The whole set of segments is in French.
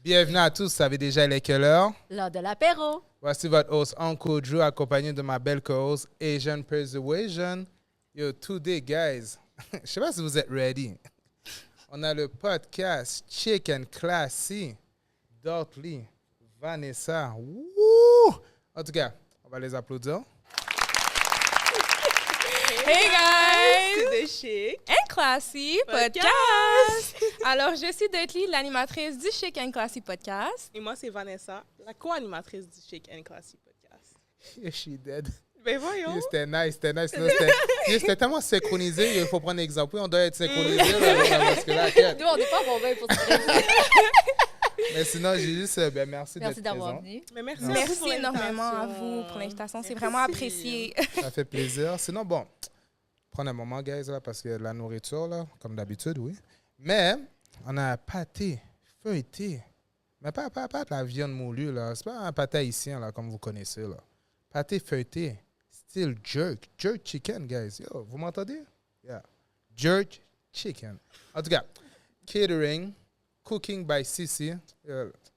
Bienvenue à tous, vous savez déjà il est quelle heure? L'heure de l'apéro. Voici votre host Uncle Drew, accompagné de ma belle co-host Asian Persuasion. Yo, today guys, je sais pas si vous êtes ready. On a le podcast Chick and Classy, Dortly, Vanessa. Woo! En tout cas, on va les applaudir. Hey guys! C'est de chic. And Classy Podcast. Podcast! Alors, je suis Dortly, l'animatrice du Chic and Classy Podcast. Et moi, c'est Vanessa, la co-animatrice du Chic and Classy Podcast. Yeah, she dead. Ben voyons. Yo, c'était nice, c'était nice. Yo, c'était tellement synchronisé, il faut prendre un exemple. Oui, on doit être synchronisé parce que là, Nous, on n'est pas bon ben pour se présenter. mais sinon, j'ai juste, merci Merci d'être d'avoir présent. venu. Mais merci, Merci pour énormément à l'invitation. vous pour l'invitation. C'est Merci. vraiment apprécié. Ça fait plaisir. Sinon, bon, prenez un moment, guys, là, parce que la nourriture, là, comme d'habitude, oui. Mais, on a un pâté feuilleté. Mais pas de la viande moulue, là. C'est pas un pâté haïtien, là, comme vous connaissez, là. Pâté feuilleté, style jerk. Jerk chicken, guys. Yo, vous m'entendez? Yeah. Jerk chicken. En tout cas, catering, cooking by Sissi.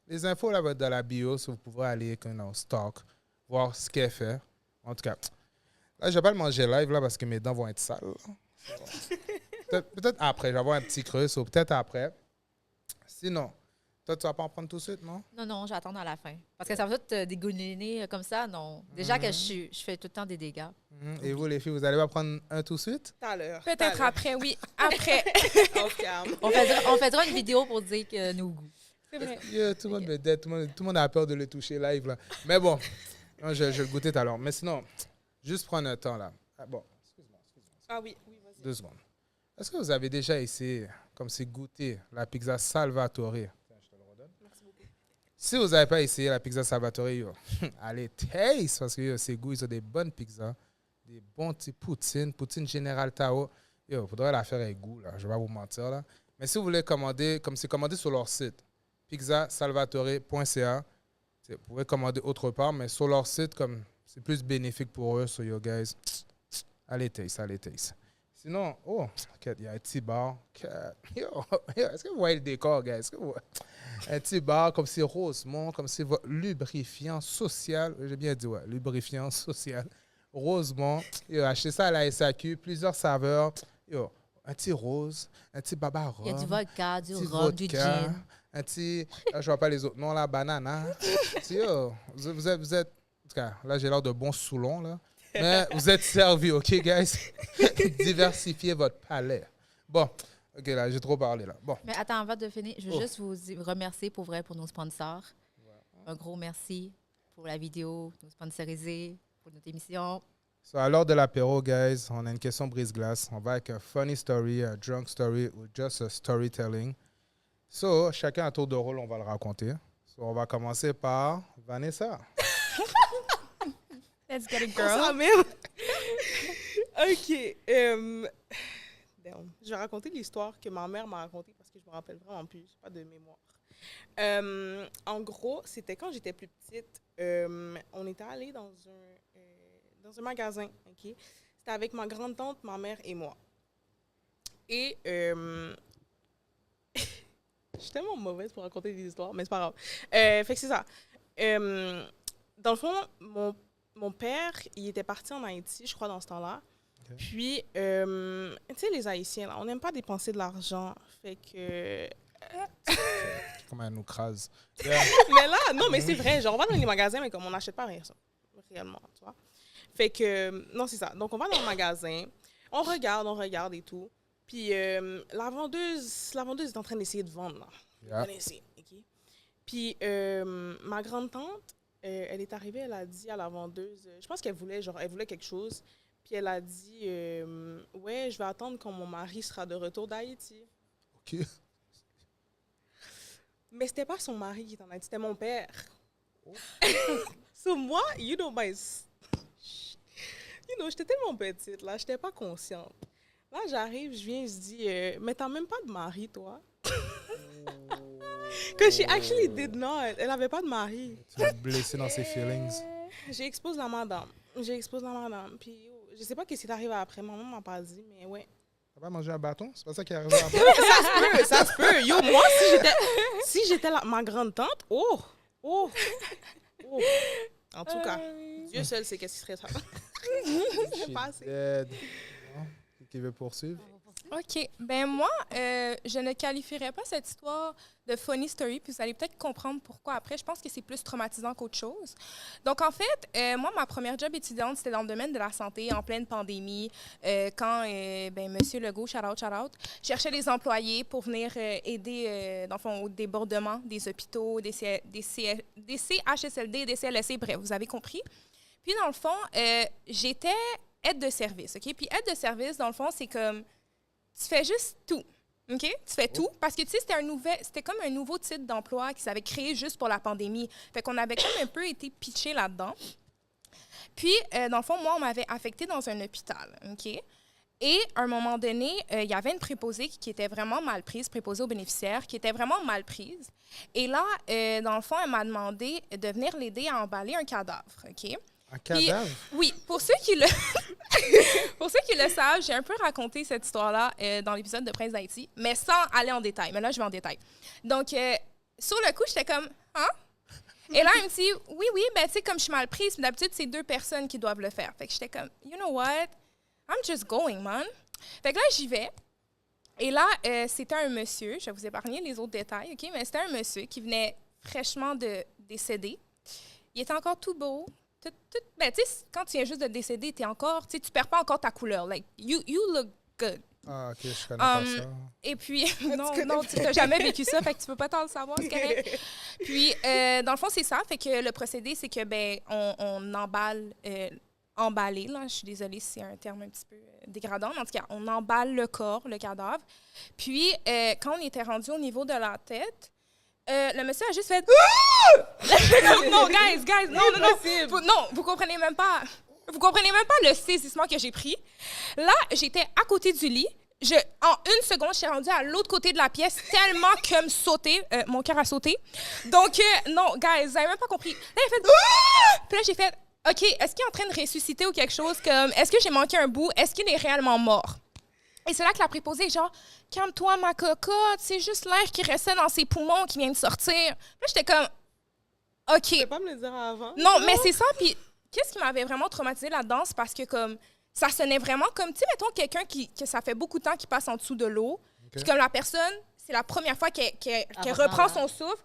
Les infos, là, vont être dans la bio, si vous pouvez aller au stock, voir ce qu'elle fait. En tout cas, là, je vais pas le manger live là parce que mes dents vont être sales. Peut-être après, je vais avoir un petit creux, ou peut-être après. Sinon, toi, tu vas pas en prendre tout de suite, non? Non, j'attends à la fin. Parce que ça va tout dégouliner comme ça, non. Déjà que je fais tout le temps des dégâts. Et vous, les filles, vous allez pas prendre un tout de suite? Tout à l'heure. Peut-être après, oui. Après. On se calme. On fera une vidéo pour dire que nos goûts. C'est vrai. Yeah, tout le monde me dead, tout le monde a peur de le toucher live là. Mais bon, non, je vais le goûter tout à l'heure. Mais sinon, juste prendre un temps là. Ah, bon, excuse-moi. Ah oui, vas-y. 2 secondes. Est-ce que vous avez déjà essayé, comme c'est goûter, la pizza Salvatore? Merci beaucoup. Si vous n'avez pas essayé la pizza Salvatore, yo, allez, taste, parce que yo, c'est goût, ils ont des bonnes pizzas, des bons petits poutine Général Tao. Yo, faudrait la faire avec goût, là, je vais pas vous mentir, là. Mais si vous voulez commander, comme c'est commandé sur leur site, pizzasalvatore.ca, vous pouvez commander autre part, mais sur leur site, comme c'est plus bénéfique pour eux, so yo, guys, allez, taste. Sinon, oh, il y a un petit bar. Yo, est-ce que vous voyez le décor, guys? Est-ce que vous voyez? Un petit bar comme c'est Rosemont, comme c'est votre lubrifiant social. J'ai bien dit, ouais, lubrifiant social. Rosemont. Yo, achetez ça à la SAQ, plusieurs saveurs. Yo, un petit rose, un petit baba rhum. Il y a du vodka, du un petit rhum, du vodka, gin. un petit. Là, je vois pas les autres. Non, la banane. Yo, vous êtes. En tout cas, là, j'ai l'air de bon Soulon, là. Mais vous êtes servis, OK, guys? Diversifiez votre palais. Bon, OK, là, j'ai trop parlé, là. Bon. Mais attends, avant de finir, je veux Oh. juste vous remercier pour vrai pour nos sponsors. Un gros merci pour la vidéo, nous sponsoriser, pour notre émission. So, à l'heure de l'apéro, guys, on a une question brise-glace. On va avec un funny story, un drunk story ou just a storytelling. So, chacun à tour de rôle, on va le raconter. So, on va commencer par Vanessa. Let's get it, On s'en girl. même. OK. Damn. Je vais raconter l'histoire que ma mère m'a racontée parce que je me rappelle vraiment plus. J'ai pas de mémoire. En gros, c'était quand j'étais plus petite. On était allé dans un magasin. OK? C'était avec ma grande-tante, ma mère et moi. Et je suis tellement mauvaise pour raconter des histoires, mais c'est pas grave. Fait que c'est ça. Dans le fond, mon père, il était parti en Haïti, je crois, dans ce temps-là. Okay. Puis, tu sais, les Haïtiens, là, on n'aime pas dépenser de l'argent. Fait que... Comment elle nous crase. Mais là, non, mais c'est vrai. Genre, on va dans les magasins, mais comme on n'achète pas rien, ça, réellement, tu vois. Fait que, non, c'est ça. Donc, on va dans le magasin, on regarde et tout. Puis, la vendeuse est en train d'essayer de vendre, là. Yeah. Vous connaissez, OK? Puis, ma grande-tante, elle est arrivée, elle a dit à la vendeuse, je pense qu'elle voulait, elle voulait quelque chose. Puis, elle a dit, ouais, je vais attendre quand mon mari sera de retour d'Haïti. OK. Mais c'était pas son mari qui était en Haïti, c'était mon père. So, moi, j'étais tellement petite, là, j'étais pas consciente. Là, j'arrive, je viens, je dis, mais t'as même pas de mari, toi? Que she actually did not. Elle avait pas de mari. Tu m'as blessé dans ses feelings. J'ai exposé la madame. Puis, je sais pas ce qui est arrivé après. Maman m'a pas dit, mais ouais. T'as va manger un bâton? C'est pas ça qui est arrivé après? Ça se peut. Yo, moi, si j'étais ma grande tante, oh. En tout cas, Dieu seul sait qu'est-ce qui serait ça. C'est pas assez. Non? Qui veut poursuivre? OK. Ben moi, je ne qualifierais pas cette histoire de funny story, puis vous allez peut-être comprendre pourquoi après. Je pense que c'est plus traumatisant qu'autre chose. Donc, en fait, moi, ma première job étudiante, c'était dans le domaine de la santé, en pleine pandémie, quand Monsieur Legault, shout out, cherchait des employés pour venir aider, dans le fond, au débordement des hôpitaux, des CHSLD, des CLSC, bref, vous avez compris. Puis, dans le fond, j'étais aide de service, OK? Puis, aide de service, dans le fond, c'est comme... Tu fais juste tout, OK? Tu fais tout parce que, tu sais, c'était comme un nouveau type d'emploi qui s'avait créé juste pour la pandémie. Fait qu'on avait comme un peu été pitché là-dedans. Puis, dans le fond, moi, on m'avait affectée dans un hôpital, OK? Et à un moment donné, il y avait une préposée qui était vraiment mal prise, préposée aux bénéficiaires, qui était vraiment mal prise. Et là, dans le fond, elle m'a demandé de venir l'aider à emballer un cadavre, OK? Un cadavre? Puis, oui, pour ceux qui le savent, j'ai un peu raconté cette histoire-là dans l'épisode de Prince d'Haïti, mais sans aller en détail. Mais là, je vais en détail. Donc, sur le coup, j'étais comme « Hein? » Et là, elle me dit « Oui, ben tu sais, comme je suis mal prise, d'habitude, c'est 2 personnes qui doivent le faire. » Fait que j'étais comme « You know what? I'm just going, man. » Fait que là, j'y vais. Et là, c'était un monsieur, je vais vous épargner les autres détails, OK? Mais c'était un monsieur qui venait fraîchement de décéder. Il était encore tout beau. Ben, tu sais, quand tu viens juste de décéder, tu perds pas encore ta couleur. Like, you look good. Ah, OK, je connais pas ça. Et puis, non, tu n'as jamais vécu ça, fait que tu peux pas t'en le savoir, c'est correct. Puis, dans le fond, c'est ça. Fait que le procédé, c'est que, ben, on emballe, emballer, là, je suis désolée si c'est un terme un petit peu dégradant, mais en tout cas, on emballe le corps, le cadavre. Puis, quand on était rendu au niveau de la tête, le monsieur a juste fait non, guys, non, vous comprenez même pas. Vous comprenez même pas le saisissement que j'ai pris. Là, j'étais à côté du lit. En une seconde, je suis rendue à l'autre côté de la pièce tellement que mon cœur a sauté. Donc, non, guys, vous n'avez même pas compris. Là, il a fait puis là, j'ai fait OK, est-ce qu'il est en train de ressusciter ou quelque chose comme est-ce que j'ai manqué un bout? Est-ce qu'il est réellement mort? Et c'est là que la préposée est genre « Calme-toi, ma cocotte, c'est juste l'air qui restait dans ses poumons qui vient de sortir. » Là, j'étais comme « OK. » Tu peux pas me le dire avant? Non, mais c'est ça. Puis, qu'est-ce qui m'avait vraiment traumatisée là-dedans? C'est parce que, comme, ça sonnait vraiment comme, tu sais, mettons, quelqu'un que ça fait beaucoup de temps qu'il passe en dessous de l'eau. Okay. Puis, comme la personne, c'est la première fois qu'elle reprend son souffle.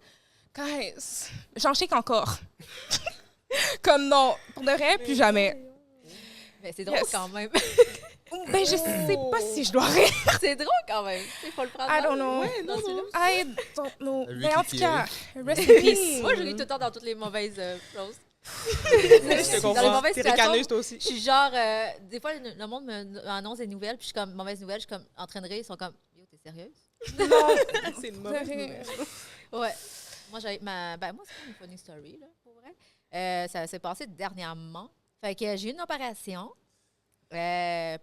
Guys, j'en chic encore. Comme non, pour de vrai, plus jamais. Mais c'est drôle quand même. Ben, je sais pas si je dois rire. C'est drôle quand même. Il faut le prendre. I don't know. Ouais, non. I don't know. Mais en tout cas, rest in peace. Moi, je ris tout le temps dans toutes les mauvaises choses. Je te comprends. Dans les mauvaises T'es situations, ricaneuse, toi aussi. je suis genre... des fois, le monde m'annonce des nouvelles, puis je suis comme, mauvaise nouvelle, je suis comme en train de rire, ils sont comme, yo, t'es sérieuse? Non. C'est une mauvaise nouvelle. Ouais. Moi, c'est pas une funny story, là, pour vrai. Ça s'est passé dernièrement. Fait que j'ai eu une opération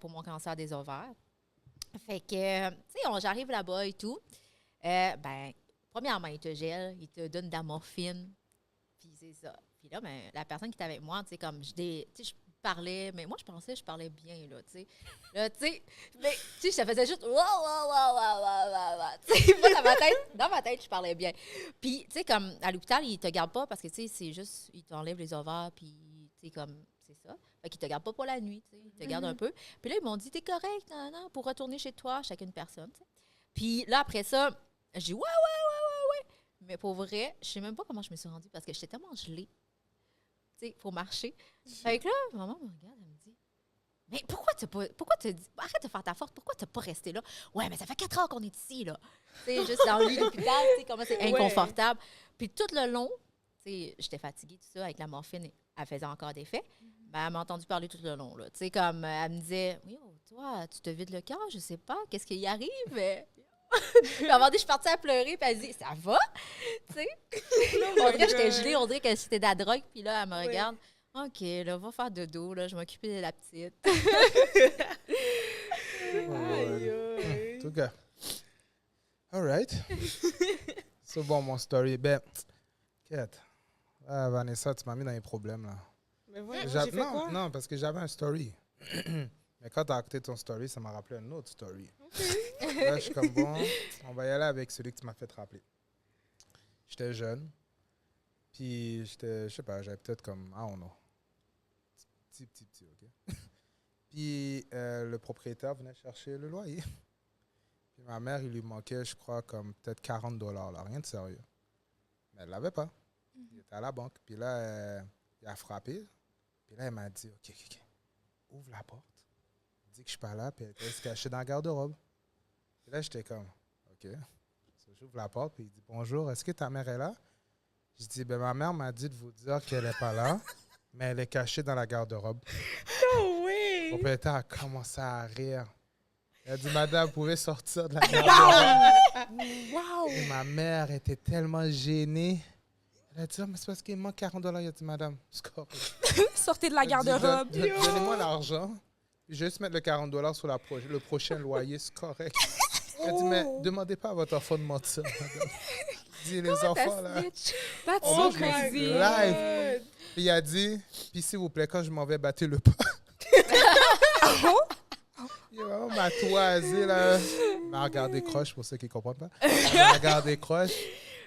pour mon cancer des ovaires. Fait que, tu sais, j'arrive là-bas et tout. Ben, premièrement, ils te gèlent, ils te donnent de la morphine. Puis c'est ça. Puis là, ben, la personne qui était avec moi, tu sais, comme, je parlais, mais moi, je pensais que je parlais bien, là, tu sais. Là, tu sais, mais, tu sais, ça faisait juste, wow. Tu sais, moi, dans ma tête, je parlais bien. Puis, tu sais, comme, à l'hôpital, ils te gardent pas parce que, tu sais, c'est juste, ils t'enlèvent les ovaires, puis, tu sais, comme, c'est ça. Fait qu'ils te gardent pas pour la nuit, tu sais. Ils te gardent un peu. Puis là, ils m'ont dit, t'es correct, non, pour retourner chez toi, chacune personne, tu sais. Puis là, après ça, j'ai dit, ouais. Mais pour vrai, je sais même pas comment je me suis rendue parce que j'étais tellement gelée. Tu sais, pour marcher. Fait que là, maman me regarde, elle me dit, mais pourquoi t'as dit, arrête de faire ta force, pourquoi t'as pas resté là? Ouais, mais ça fait 4 heures qu'on est ici, là. Tu sais, juste dans le lit d'hôpital, tu sais, comment c'est inconfortable. Puis tout le long, tu sais, j'étais fatiguée, tout ça, avec la morphine, elle faisait encore des faits. Ben, elle m'a entendu parler tout le long, là. Tu sais, comme, elle me disait, oui, toi, tu te vides le cœur, je sais pas, qu'est-ce qui y arrive? Puis à un moment donné, je suis partie à pleurer, puis elle dit, ça va? Tu sais? On dirait que j'étais gelée, on dirait que c'était de la drogue, puis là, elle me regarde. OK, là, va faire dodo, là, je vais m'occuper de la petite. En tout cas. All right. C'est bon, mon story. Ben, Kate. Ah, Vanessa, tu m'as mis dans les problèmes, là. Mais ouais, j'ai fait quoi? Non, parce que j'avais un story. Mais quand tu as écouté ton story, ça m'a rappelé une autre story. Là, je suis comme, bon, on va y aller avec celui que tu m'as fait rappeler. J'étais jeune. Puis, je sais pas, j'avais peut-être comme, I don't know. Petit, OK? Puis, le propriétaire venait chercher le loyer. Puis, ma mère, il lui manquait, je crois, comme peut-être $40, là, rien de sérieux. Mais elle l'avait pas. Il était à la banque. Puis là, il a frappé. Puis là, elle m'a dit, OK, ouvre la porte. Dis que je suis pas là. Puis elle était se cacher dans la garde-robe. Puis là, j'étais comme, OK. So, j'ouvre la porte. Puis il dit, bonjour, est-ce que ta mère est là? Je dis, ben ma mère m'a dit de vous dire qu'elle n'est pas là, mais elle est cachée dans la garde-robe. No way! Le propriétaire a commencé à rire. Elle a dit, madame, vous pouvez sortir de la garde-robe. Wow! Et ma mère était tellement gênée. Elle a dit, oh, mais c'est parce qu'il manque $40. Il a dit, madame, c'est correct. Sortez de la Elle a dit, garde-robe. Donnez-moi l'argent. Je vais juste mettre le $40 sur le prochain loyer, c'est correct. Elle a dit, mais demandez pas à votre enfant de mentir, madame. Dis, les enfants, là. That's Oh so my crazy. live. Puis il a dit, puis s'il vous plaît, quand je m'en vais battre le pas. Il a vraiment m'a toisé, là. Il m'a regardé croche, pour ceux qui ne comprennent pas. Il m'a regardé croche.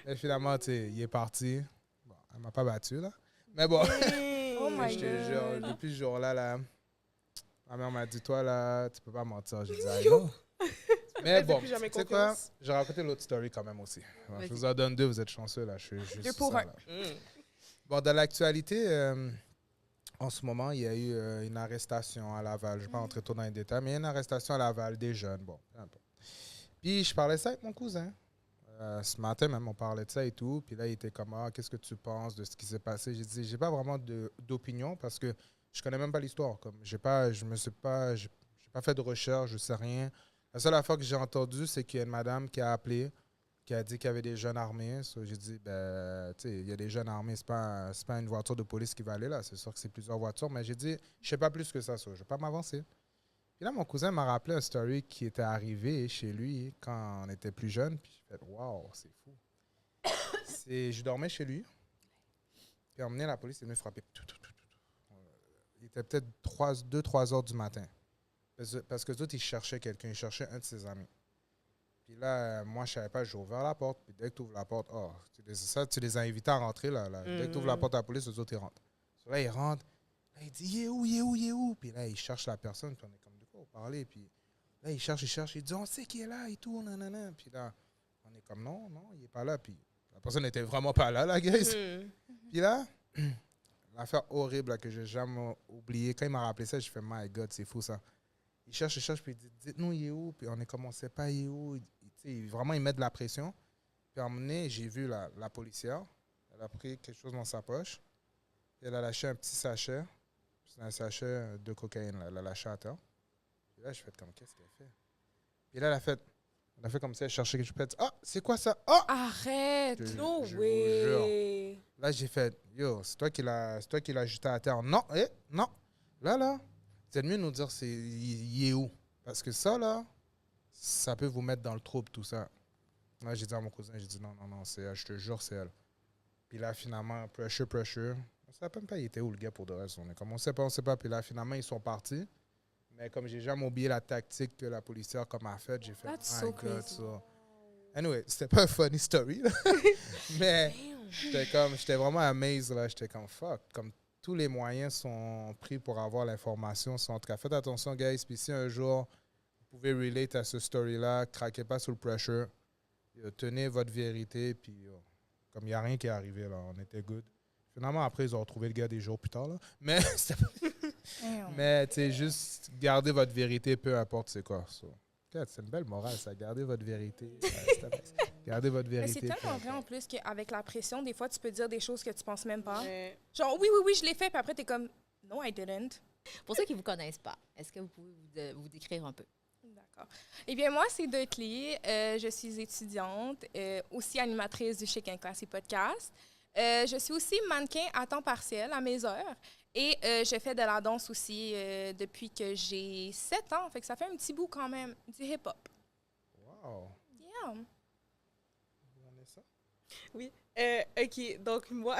Et finalement, tu sais, il est parti. Bon, elle m'a pas battu, là. Mais bon, Oh my je te jure, God. depuis ce jour-là, là, ma mère m'a dit, toi, là, tu peux pas mentir. J'ai dit, ah, non. Mais Elle fait bon, plus tu jamais sais quoi? confiance. J'ai raconté l'autre story quand même aussi. Vas-y. Je vous en donne deux, vous êtes chanceux, là. Je suis juste 2 pour ça, 1. là. Bon, dans l'actualité, en ce moment, il y a eu une arrestation à Laval. Je ne vais pas rentrer trop dans les détails, mais il y a une arrestation à Laval des jeunes. Bon, peu importe. Puis je parlais de ça avec mon cousin. Ce matin même, on parlait de ça et tout. Puis là, il était comme, ah, qu'est-ce que tu penses de ce qui s'est passé? J'ai dit, j'ai pas vraiment d'opinion parce que je connais même pas l'histoire. Comme, j'ai pas fait de recherche, je sais rien. La seule affaire que j'ai entendue, c'est qu'il y a une madame qui a appelé, qui a dit qu'il y avait des jeunes armés. So, j'ai dit, ben, tu sais, il y a des jeunes armés, c'est pas une voiture de police qui va aller là. C'est sûr que c'est plusieurs voitures, mais j'ai dit, je sais pas plus que ça, so, je vais pas m'avancer. Puis là, mon cousin m'a rappelé un story qui était arrivé chez lui quand on était plus jeune. Puis j'ai fait, waouh, c'est fou. Je dormais chez lui. Puis emmené, la police est venue frapper. Il était peut-être 2-3 heures du matin. Parce que les autres, ils cherchaient quelqu'un. Ils cherchaient un de ses amis. Puis là, moi, je savais pas, j'ai ouvert la porte. Puis dès que tu ouvres la porte, oh, tu les as invités à rentrer. Là. Dès que tu ouvres la porte à la police, les autres, ils rentrent. So, là, ils rentrent. Là, il dit, il est où? Puis là, il cherche la personne. Puis on est comme, de quoi vous parlez? Puis là, il cherche. Il dit, on sait qu'il est là et tout. Nanana. Puis là, on est comme, non, il est pas là. Puis la personne n'était vraiment pas là, la guys. Puis là, l'affaire horrible là, que j'ai jamais oubliée, quand il m'a rappelé ça, j'ai fait, my God, c'est fou ça. Il cherche, puis il dit, dites-nous, il est où? Puis on est comme, on ne sait pas, il est où? Vraiment, il met de la pression. Puis à un moment donné, j'ai vu la policière. Elle a pris quelque chose dans sa poche. Puis elle a lâché un petit sachet. C'est un sachet de cocaïne. Là. Elle l'a lâché à terre. Puis là, j'ai fait comme, qu'est-ce qu'elle fait? Puis là, elle a fait comme ça, elle cherchait quelque chose. Puis elle a dit, ah, c'est quoi ça? Ah! Arrête! No Je vous way! Là, j'ai fait, yo, c'est toi qui l'as jeté à terre. Non, non. Là, c'est mieux de nous dire il est où. Parce que ça, ça peut vous mettre dans le trouble, tout ça. Là, j'ai dit à mon cousin, j'ai dit non, c'est elle, je te jure, c'est elle. Puis là, finalement, pressure. On ne savait même pas il était où le gars pour de reste. On est comme, on sait pas. Puis là, finalement, ils sont partis. Mais comme j'ai jamais oublié la tactique que la policière a faite, j'ai fait, That's my so God, crazy. ça. Anyway, c'était pas une funny story, là. Mais j'étais vraiment amazed, là. J'étais comme, fuck. Comme tous les moyens sont pris pour avoir l'information. En tout cas, faites attention, guys. Puis si un jour, vous pouvez relate à ce story-là, craquez pas sous le pressure. Tenez votre vérité. Puis comme il n'y a rien qui est arrivé, là, on était good. Finalement, après, ils ont retrouvé le gars des jours plus tard, là. Mais, mais tu sais, juste gardez votre vérité, peu importe c'est quoi. So. C'est une belle morale, ça. Gardez votre vérité. Gardez votre Mais vérité. c'est tellement peu vrai en importe. plus qu'avec la pression, des fois, tu peux dire des choses que tu penses même pas. Ouais. Genre, oui, je l'ai fait, puis après, t'es comme, no, I didn't. Pour ceux qui ne vous connaissent pas, est-ce que vous pouvez vous décrire un peu? D'accord. Eh bien, moi, c'est Dudley. Je suis étudiante, aussi animatrice du Chic and Classy podcast. Je suis aussi mannequin à temps partiel à mes heures. Et je fais de la danse aussi depuis que j'ai 7 ans. Fait que ça fait un petit bout quand même, du hip-hop. Wow. Yeah. Vanessa? Oui. OK, donc moi,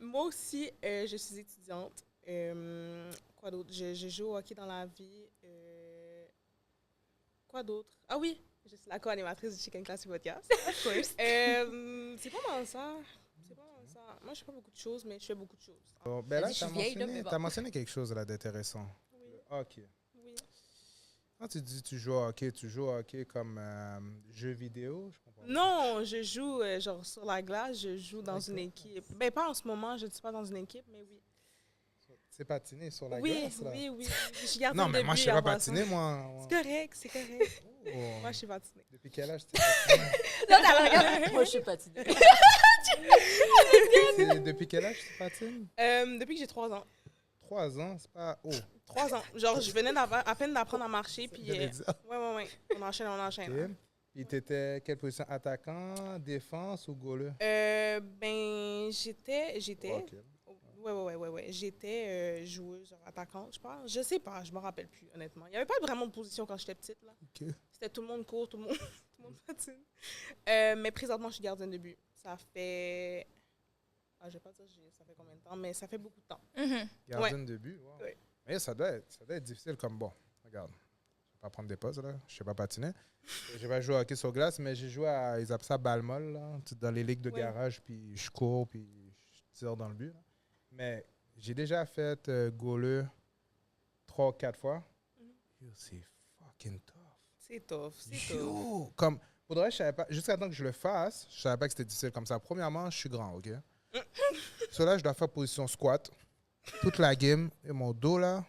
moi aussi, je suis étudiante. Quoi d'autre? Je joue au hockey dans la vie. Quoi d'autre? Ah oui, je suis la co-animatrice du Chicken Classy Podcast. Of course. C'est pas mal ça. C'est pas mal ça. Moi, je fais pas beaucoup de choses, mais je fais beaucoup de choses. Bon, ben là, Vas-y, je suis vieille, là, mais bon. t'as mentionné quelque chose là d'intéressant. Oui. OK. Oui. Quand tu dis tu joues au hockey comme jeu vidéo, je comprends pas. Non, je joue genre sur la glace, je joue dans une équipe. Ben, pas en ce moment, je ne suis pas dans une équipe, mais oui. C'est patiner sur la Oui, glace, là? oui. Je garde Non, le mais moi, je début sais pas en passant. patiner, moi. C'est correct, c'est correct. Oh. Moi, je sais patiner. Depuis quel âge tu patines? Non, t'as regardé. Moi, je suis patinée. Depuis quel âge tu patines? Depuis que j'ai 3 ans. 3 ans, c'est pas... Oh, 3 ans. Genre, je venais à peine d'apprendre à marcher, puis... j'allais dire. Ouais. On enchaîne. OK. Puis t'étais quelle position? Attaquant, défense ou goaler? Ben, j'étais... OK. Ouais. J'étais joueuse, genre attaquante, je pense. Je sais pas, je me rappelle plus, honnêtement. Il n'y avait pas vraiment de position quand j'étais petite, là. OK. C'était tout le monde court, tout le monde, tout le monde patine. Mais présentement, je suis gardienne de but. Ça fait... Ah, je vais pas dire ça fait combien de temps, mais ça fait beaucoup de temps. Gardienne de but, wow. Ouais. Mais ça doit être difficile comme bon. Regarde, je vais pas prendre des pauses, là. Je sais pas patiner. Je vais jouer au hockey sur glace, mais j'ai joué à, ils appellent ça balle molle, là, dans les ligues de Ouais. garage, puis je cours, puis je tire dans le but, là. Mais j'ai déjà fait goaler 3 ou 4 fois. Yo, c'est fucking tough. C'est tough. Yo! Comme, pour de vrai, je savais pas, jusqu'à temps que je le fasse, je savais pas que c'était difficile comme ça. Premièrement, je suis grand, OK? Cela, je dois faire position squat. Toute la game, et mon dos, là,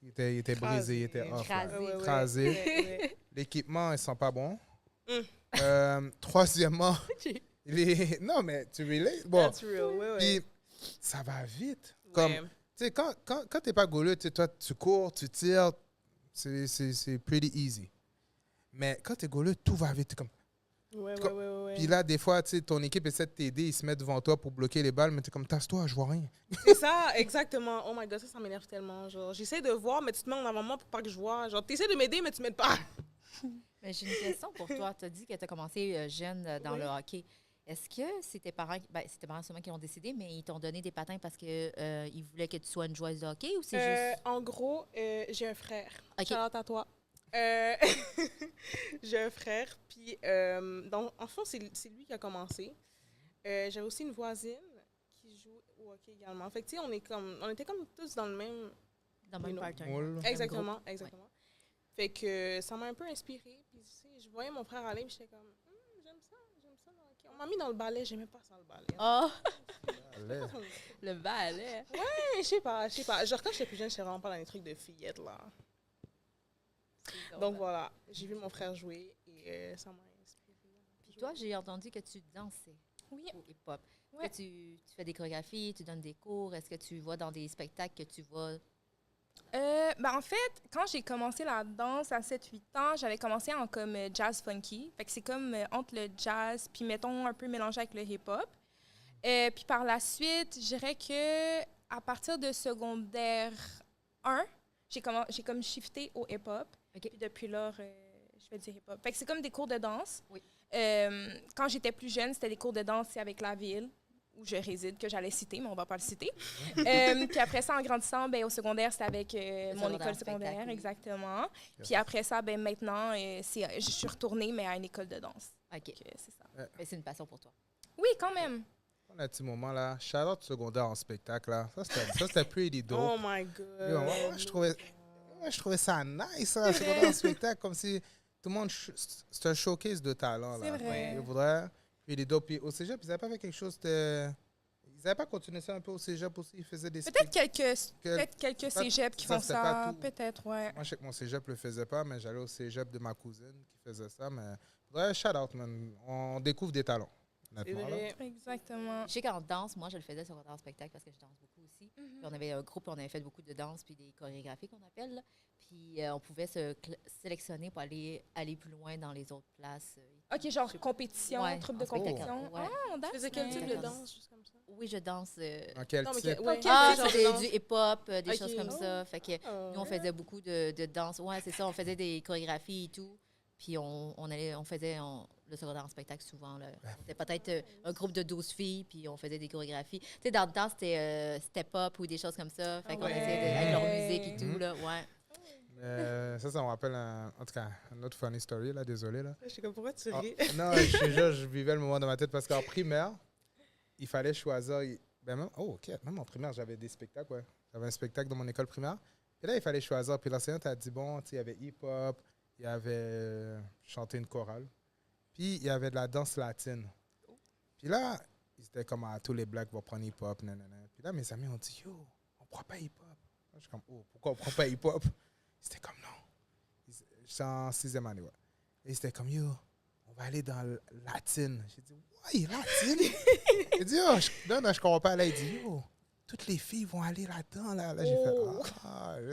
il était brisé, il était off. là. Écrasé. Écrasé. Ouais. L'équipement, ils sont pas bons. Troisièmement, non, mais tu relates. Bon, That's real, ouais. puis ça va vite. Comme, Ouais. tu sais, quand t'es pas goaleux, tu sais, toi, tu cours, tu tires, c'est pretty easy. Mais quand t'es goaleux, tout va vite. T'es comme... Ouais. Puis là, des fois, tu sais, ton équipe essaie de t'aider, ils se mettent devant toi pour bloquer les balles, mais t'es comme, tasse-toi, je vois rien. C'est ça, exactement. Oh my God, ça m'énerve tellement. Genre, j'essaie de voir, mais tu te mets en avant moi pour pas que je vois. Genre, t'essaies de m'aider, mais tu m'aides pas. Mais j'ai une question pour toi. Tu as dit que tu as commencé jeune dans Oui. le hockey. Est-ce que c'est tes parents, c'est tes parents seulement qui ont décidé, mais ils t'ont donné des patins parce que ils voulaient que tu sois une joueuse de hockey ou c'est juste... En gros, j'ai un frère. Ok. Shout-out à toi. J'ai un frère, puis en fond, c'est lui qui a commencé. J'avais aussi une voisine qui joue au hockey également. Fait que, tu sais, on était comme tous dans le même... Dans le même non. partenaire. Moule. Exactement, groupe. exactement. Fait que ça m'a un peu inspirée. Puis, tu sais, je voyais mon frère aller, puis j'étais comme, j'aime ça le hockey. On m'a mis dans le ballet, j'aimais pas ça, le ballet. Oh, Allez. le ballet. Je sais pas. Genre, quand j'étais plus jeune, j'étais vraiment pas dans les trucs de fillettes, là. Donc voilà, j'ai vu mon frère jouer et ça m'a inspirée. Puis toi, j'ai entendu que tu dansais Oui. au hip-hop. Ouais. Est-ce que tu fais des chorégraphies, tu donnes des cours? Est-ce que tu vas dans des spectacles que tu vas... En fait, quand j'ai commencé la danse à 7-8 ans, j'avais commencé en comme jazz funky. Fait que c'est comme entre le jazz, puis mettons un peu mélangé avec le hip-hop. Puis par la suite, je dirais que à partir de secondaire 1, j'ai comme shifté au hip-hop. OK. Puis depuis là, je fais du hip-hop. Fait que c'est comme des cours de danse. Oui. Quand j'étais plus jeune, c'était des cours de danse avec la ville où je réside, que j'allais citer, mais on va pas le citer. Puis après ça, en grandissant, ben, au secondaire, c'était avec mon secondaire école spectacle, secondaire, oui. exactement. Puis après ça, ben, maintenant, je suis retournée, mais à une école de danse. OK. Donc, c'est ça. Mais c'est une passion pour toi. Oui, quand même. On a un petit moment là, Charlotte secondaire en spectacle là, ça c'était pretty dope. Oh my God. Yo, moi, je trouvais ça nice ça, secondaire en spectacle, comme si tout le monde, c'est un showcase de talent là. C'est vrai. Il voudrait, pretty dope. Puis au cégep, ils n'avaient pas fait quelque chose de... Ils n'avaient pas continué ça un peu au cégep aussi, ils faisaient des Peut-être quelques pas- cégeps qui ça, font c'était pas ça. tout. Peut-être, ouais. Moi, je sais que mon cégep le faisait pas, mais j'allais au cégep de ma cousine qui faisait ça. Mais ouais, shout out, man. On découvre des talents. C'est Honnêtement, là. vrai. Exactement. Je sais qu'en danse, moi, je le faisais sur un spectacle parce que je danse beaucoup aussi. Mhm. Puis on avait un groupe, on avait fait beaucoup de danse puis des chorégraphies qu'on appelle. Là. Puis on pouvait se sélectionner pour aller plus loin dans les autres places. OK, genre compétition, Ouais, troupe en de spectacle. compétition. Ouais. Oh, Tu that's faisais quel nice. type de danse, juste comme ça? Oui, je danse. Dans quel Non, mais type? ouais, Ah, quel genre de C'était danse? du hip-hop, des Ok. choses comme ça. Fait que nous, on faisait beaucoup de danse. Ouais, c'est ça. On faisait des chorégraphies et tout. Puis on allait, le le secondaire en spectacle souvent. Là. C'était peut-être un groupe de 12 filles, puis on faisait des chorégraphies. Tu sais, dans le temps, c'était Step-Up ou des choses comme ça. Fait qu'on essayait avec leur musique et tout, là, ouais. Ça me rappelle, en tout cas, une autre funny story, là, désolé. Là. Je suis comme, pourquoi tu ris? Non, je te jure, je vivais le moment dans ma tête parce qu'en primaire, il fallait choisir. Même en primaire, j'avais des spectacles, ouais. J'avais un spectacle dans mon école primaire. Et là, il fallait choisir. Puis l'enseignante a dit, bon, tu sais, il y avait hip-hop, il y avait chanter une chorale, puis il y avait de la danse latine. Puis là, ils étaient comme, tous les blacks vont prendre hip-hop, nanana. Puis là, mes amis ont dit, yo, on prend pas hip-hop. Je suis comme, oh, pourquoi on prend pas hip-hop? C'était comme, non. J'étais en 6e année, ouais. Et c'était comme, yo, on va aller dans latine. J'ai dit, ouais, latine? J'ai dit, yo, je comprends pas. Là, il dit, yo, toutes les filles vont aller là-dedans. Là, j'ai fait,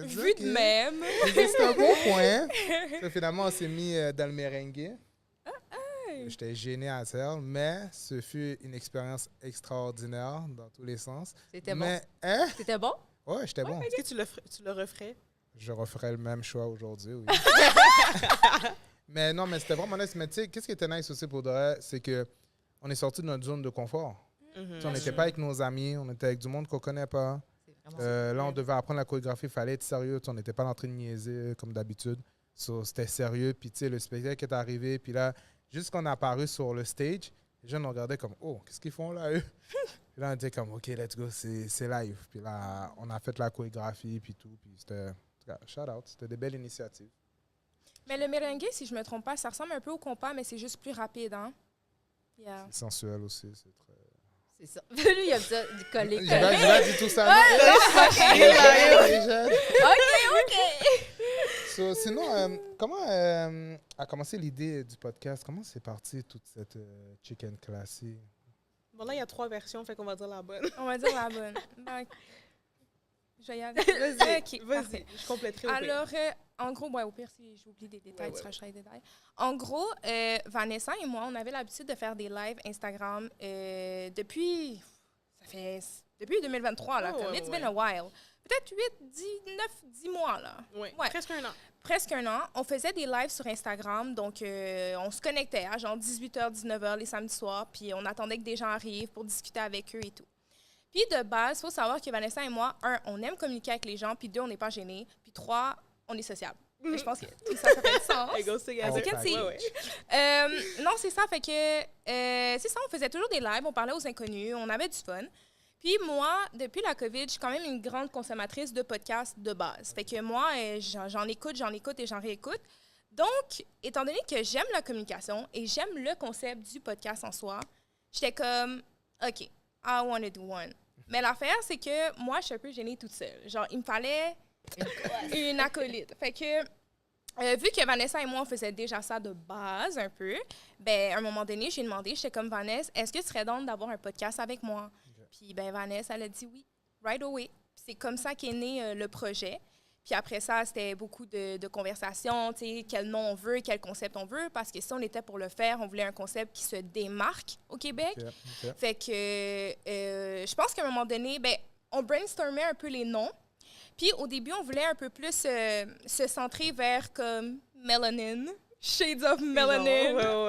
vu de même. C'était un bon point. So, finalement, on s'est mis dans le merengue. J'étais gêné à terre, mais ce fut une expérience extraordinaire dans tous les sens. C'était bon. Hein? C'était bon? Ouais, j'étais bon. Est-ce que tu le referais? Je referais le même choix aujourd'hui, oui. Mais non, mais c'était vraiment nice. Mais tu sais, qu'est-ce qui était nice aussi pour de vrai, c'est qu'on est sorti de notre zone de confort. On n'était pas avec nos amis, on était avec du monde qu'on ne connaît pas. Là, on devait apprendre la chorégraphie, il fallait être sérieux. On n'était pas en train de niaiser comme d'habitude. C'était sérieux. Puis tu sais, le spectacle est arrivé. Puis là, juste qu'on est apparu sur le stage, les gens nous regardaient comme, oh, qu'est-ce qu'ils font là, eux? Puis là, on était comme, OK, let's go, c'est live. Puis là, on a fait la chorégraphie, puis tout. Puis c'était, shout out, c'était des belles initiatives. Mais le merengue, si je ne me trompe pas, ça ressemble un peu au compas, mais c'est juste plus rapide, hein? Yeah. C'est sensuel aussi, c'est très... C'est ça. Lui, il aime ça, du coller. J'ai pas dit tout ça. OK. So, sinon, comment a commencé l'idée du podcast? Comment c'est parti toute cette chicken classy? Bon, là, il y a 3 versions, fait qu'on va dire la bonne. On va dire la bonne. Donc, je vais y aller. Vas-y, Parfait. je compléterai au pire. Alors, en gros, au pire, si j'oublie des détails, tu rachèteras les détails. En gros, Vanessa et moi, on avait l'habitude de faire des lives Instagram depuis 2023. Là, comme it's been a while. Peut-être 10 mois, là. Ouais. Presque un an. Presque un an. On faisait des lives sur Instagram, donc on se connectait à genre 18h, 19h les samedis soirs, puis on attendait que des gens arrivent pour discuter avec eux et tout. Puis de base, il faut savoir que Vanessa et moi, 1, on aime communiquer avec les gens, puis 2, on n'est pas gênés, puis 3, on est sociable. Je pense que tout ça fait du sens. It goes together. Non, c'est ça, fait que c'est ça, on faisait toujours des lives, on parlait aux inconnus, on avait du fun. Puis moi, depuis la COVID, je suis quand même une grande consommatrice de podcasts de base. Fait que moi, j'en écoute et j'en réécoute. Donc, étant donné que j'aime la communication et j'aime le concept du podcast en soi, j'étais comme, OK, I want to do one. Mais l'affaire, c'est que moi, je suis un peu gênée toute seule. Genre, il me fallait une acolyte. Fait que, vu que Vanessa et moi, on faisait déjà ça de base un peu, ben, à un moment donné, j'ai demandé, j'étais comme, Vanessa, est-ce que tu serais d'honte d'avoir un podcast avec moi? Puis, ben, Vanessa, elle a dit oui, right away. C'est comme ça qu'est né le projet. Puis après ça, c'était beaucoup de conversations, tu sais, quel nom on veut, quel concept on veut, parce que si on était pour le faire, on voulait un concept qui se démarque au Québec. Okay. Fait que je pense qu'à un moment donné, ben, on brainstormait un peu les noms. Puis au début, on voulait un peu plus se centrer vers comme Melanin, Shades of Melanin.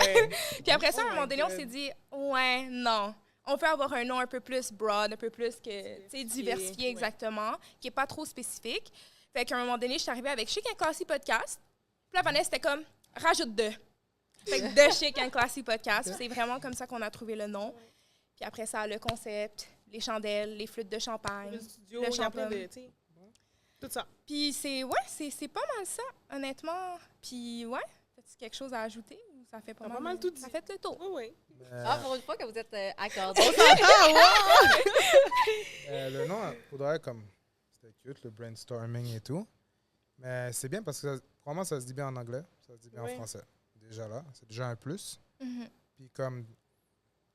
Puis après ça, à un moment donné, on s'est dit, ouais, non. On peut avoir un nom un peu plus broad, un peu plus que, diversifié exactement, qui n'est pas trop spécifique. Fait qu'à un moment donné, je suis arrivée avec Chic and Classy Podcast. Puis là, Vanessa, c'était comme, rajoute 2. Fait que de Chic and Classy Podcast. C'est vraiment comme ça qu'on a trouvé le nom. Puis après ça, le concept, les chandelles, les flûtes de champagne, le studio, le champagne. Tout ça. Puis c'est pas mal ça, honnêtement. Puis ouais, as-tu quelque chose à ajouter? Ou ça fait pas mal tout dit. Ça fait le tour. Oui. Pour une fois que vous êtes accordés. Le nom, faudrait comme... C'était cute, le brainstorming et tout. Mais c'est bien parce que vraiment, ça se dit bien en anglais, ça se dit bien en français. Déjà là, c'est déjà un plus. Puis comme,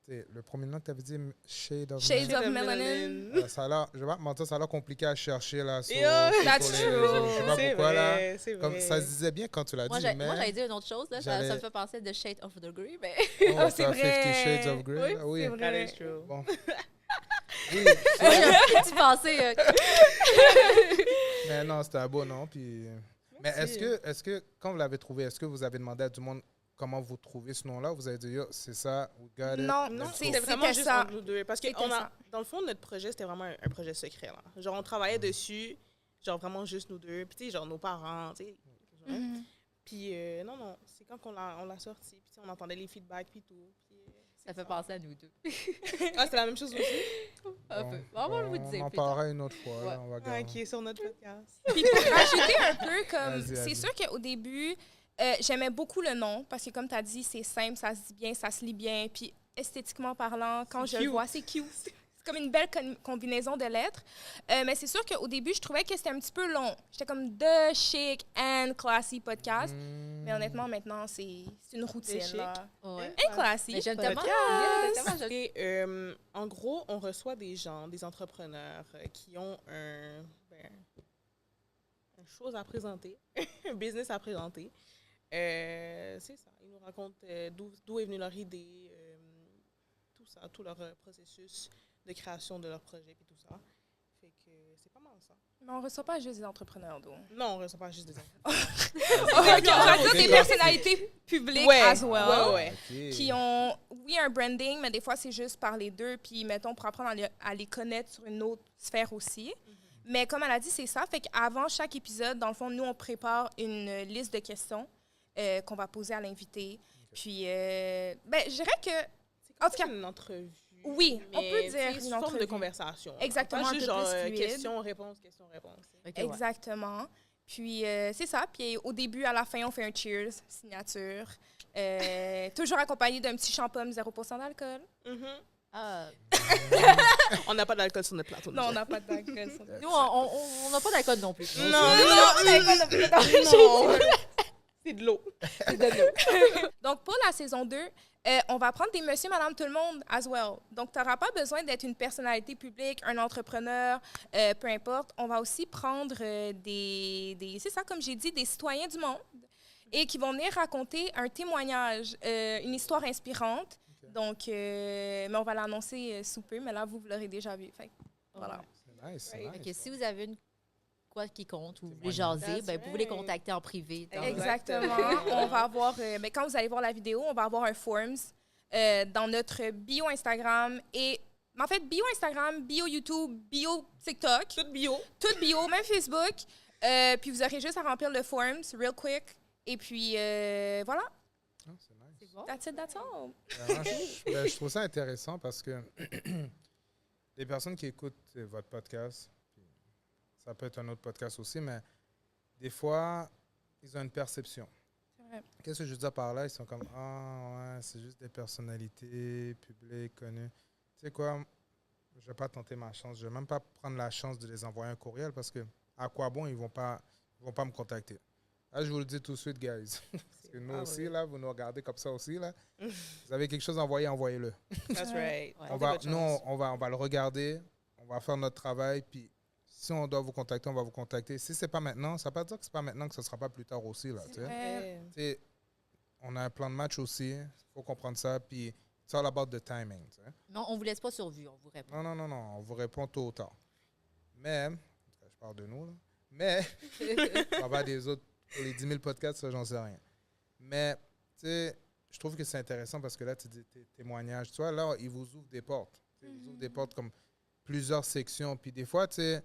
le premier nom que tu avais dit, Shades of Melanin. Ça a l'air, je vais pas te mentir, ça a l'air compliqué à chercher là. Sur, That's true. Je sais pas pourquoi là. Comme, vrai. ça se disait bien quand tu l'as dit. Moi, j'allais dire une autre chose. Là, ça me fait penser de Shades of the Grey. Mais... Oh, c'est vrai. 50 Shades of Grey. Oui, c'est vrai. Bon. Oui. Tu pensais... Mais non, c'était un beau nom. Puis... Mais est-ce que, quand vous l'avez trouvé, est-ce que vous avez demandé à tout le monde comment vous trouvez ce nom-là? Vous avez dit, yo, c'est ça, we got it. Non, Non, let's c'est- go. c'était vraiment c'était juste ça. entre nous deux. Parce que C'était ça. dans le fond, notre projet, c'était vraiment un projet secret. Là. Genre, on travaillait dessus, genre vraiment juste nous deux. Puis, tu sais, genre nos parents, tu sais. Mhm. Puis, non, c'est quand on l'a sorti. Puis, on entendait les feedbacks, puis tout. Puis, Ça fait penser à nous deux. Ah, c'est la même chose aussi? Un peu. On va vous dire On en plus tard. parlera une autre fois. Ouais. Là, on va Ah, garder. qui est sur notre podcast. Puis pour rajouter un peu, comme Vas-y, c'est vas-y. sûr qu'au début, j'aimais beaucoup le nom parce que, comme tu as dit, c'est simple, ça se dit bien, ça se lit bien. Puis esthétiquement parlant, quand C'est je le cute. vois, c'est cute. C'est comme une belle combinaison de lettres. Mais c'est sûr qu'au début, je trouvais que c'était un petit peu long. J'étais comme The Chic and Classy Podcast. Mais honnêtement, maintenant, c'est une routine. Chic. Là. Ouais. And Classy. Mais j'aime tellement. Podcast. Et, en gros, on reçoit des gens, des entrepreneurs qui ont une chose à présenter, un business à présenter. C'est ça. Ils nous racontent d'où est venue leur idée, tout ça, tout leur processus de création de leur projet et tout ça. Fait que c'est pas mal ça. Mais on ne reçoit pas juste des entrepreneurs, donc. Non, on ne reçoit pas juste des entrepreneurs. On va dire des personnalités publiques as well. ouais. Ok. Qui ont, oui, un branding, mais des fois, c'est juste par les deux. Puis, mettons, pour apprendre à les connaître sur une autre sphère aussi. Mais comme elle a dit, c'est ça. Fait qu'avant chaque épisode, dans le fond, nous, on prépare une liste de questions qu'on va poser à l'invité. Puis, je dirais que, en tout cas, une entrevue. oui, on mais, peut tu dire sais, une sous forme de entrevue. conversation. Exactement, Pas un juste peu genre plus fluide. question-réponse, question-réponse. Ok, ouais. Exactement. Puis, c'est ça. Puis, au début, à la fin, on fait un cheers, signature. Toujours accompagné d'un petit champagne 0% d'alcool. Mhm. Ah, On n'a pas d'alcool sur notre plateau. Non, on n'a pas d'alcool. nous, on n'a pas d'alcool non plus. Non, Non. c'est de l'eau. Donc, pour la saison 2, on va prendre des monsieur, madame, tout le monde as well. Donc, tu n'auras pas besoin d'être une personnalité publique, un entrepreneur, peu importe. On va aussi prendre c'est ça, comme j'ai dit, des citoyens du monde et qui vont venir raconter un témoignage, une histoire inspirante. Donc, mais on va l'annoncer sous peu, mais là, vous l'aurez déjà vu. Fait que, voilà. C'est nice, c'est Right. nice. Ok, si vous avez une quoi qui compte ou vous voulez Témoignage. jaser, That's ben, vous pouvez les right. contacter en privé. dans- Exactement. On va avoir, mais quand vous allez voir la vidéo, on va avoir un forms dans notre bio Instagram et en fait bio Instagram, bio YouTube, bio TikTok, Tout bio. tout bio, même Facebook. Puis vous aurez juste à remplir le forms, real quick. Et puis voilà, Ah, c'est nice. C'est bon? that's it, that's all. Vraiment, je trouve ça intéressant parce que les personnes qui écoutent votre podcast, puis ça peut être un autre podcast aussi, mais des fois, ils ont une perception. C'est vrai. Qu'est-ce que je veux dire par là? Ils sont comme, ah ouais, c'est juste des personnalités publiques, connues. Tu sais quoi? Je ne vais pas tenter ma chance. Je ne vais même pas prendre la chance de les envoyer un courriel parce que à quoi bon, ils ne vont pas me contacter. Là, je vous le dis tout de suite, guys. Parce que nous Ah aussi, oui. là, vous nous regardez comme ça aussi, là. Vous avez quelque chose à envoyer, envoyez-le. That's right. Ouais. On va le regarder, on va faire notre travail, puis si on doit vous contacter, on va vous contacter. Si c'est pas maintenant, ça ne veut pas dire que c'est pas maintenant que ce ne sera pas plus tard aussi, là, tu sais. Ouais. Tu sais, on a un plan de match aussi, il faut comprendre ça, puis it's all about the timing, tu sais. Non, on ne vous laisse pas sur vue, on vous répond. Non, on vous répond tôt ou tard. Mais, je parle de nous, là, mais, on va des autres, pour les 10 000 podcasts, ça, j'en sais rien. Mais, tu sais, je trouve que c'est intéressant parce que là, tu dis tes témoignages, tu vois, là, ils vous ouvrent des portes. Tu sais, ils vous ouvrent des portes comme plusieurs sections. Puis des fois, tu sais,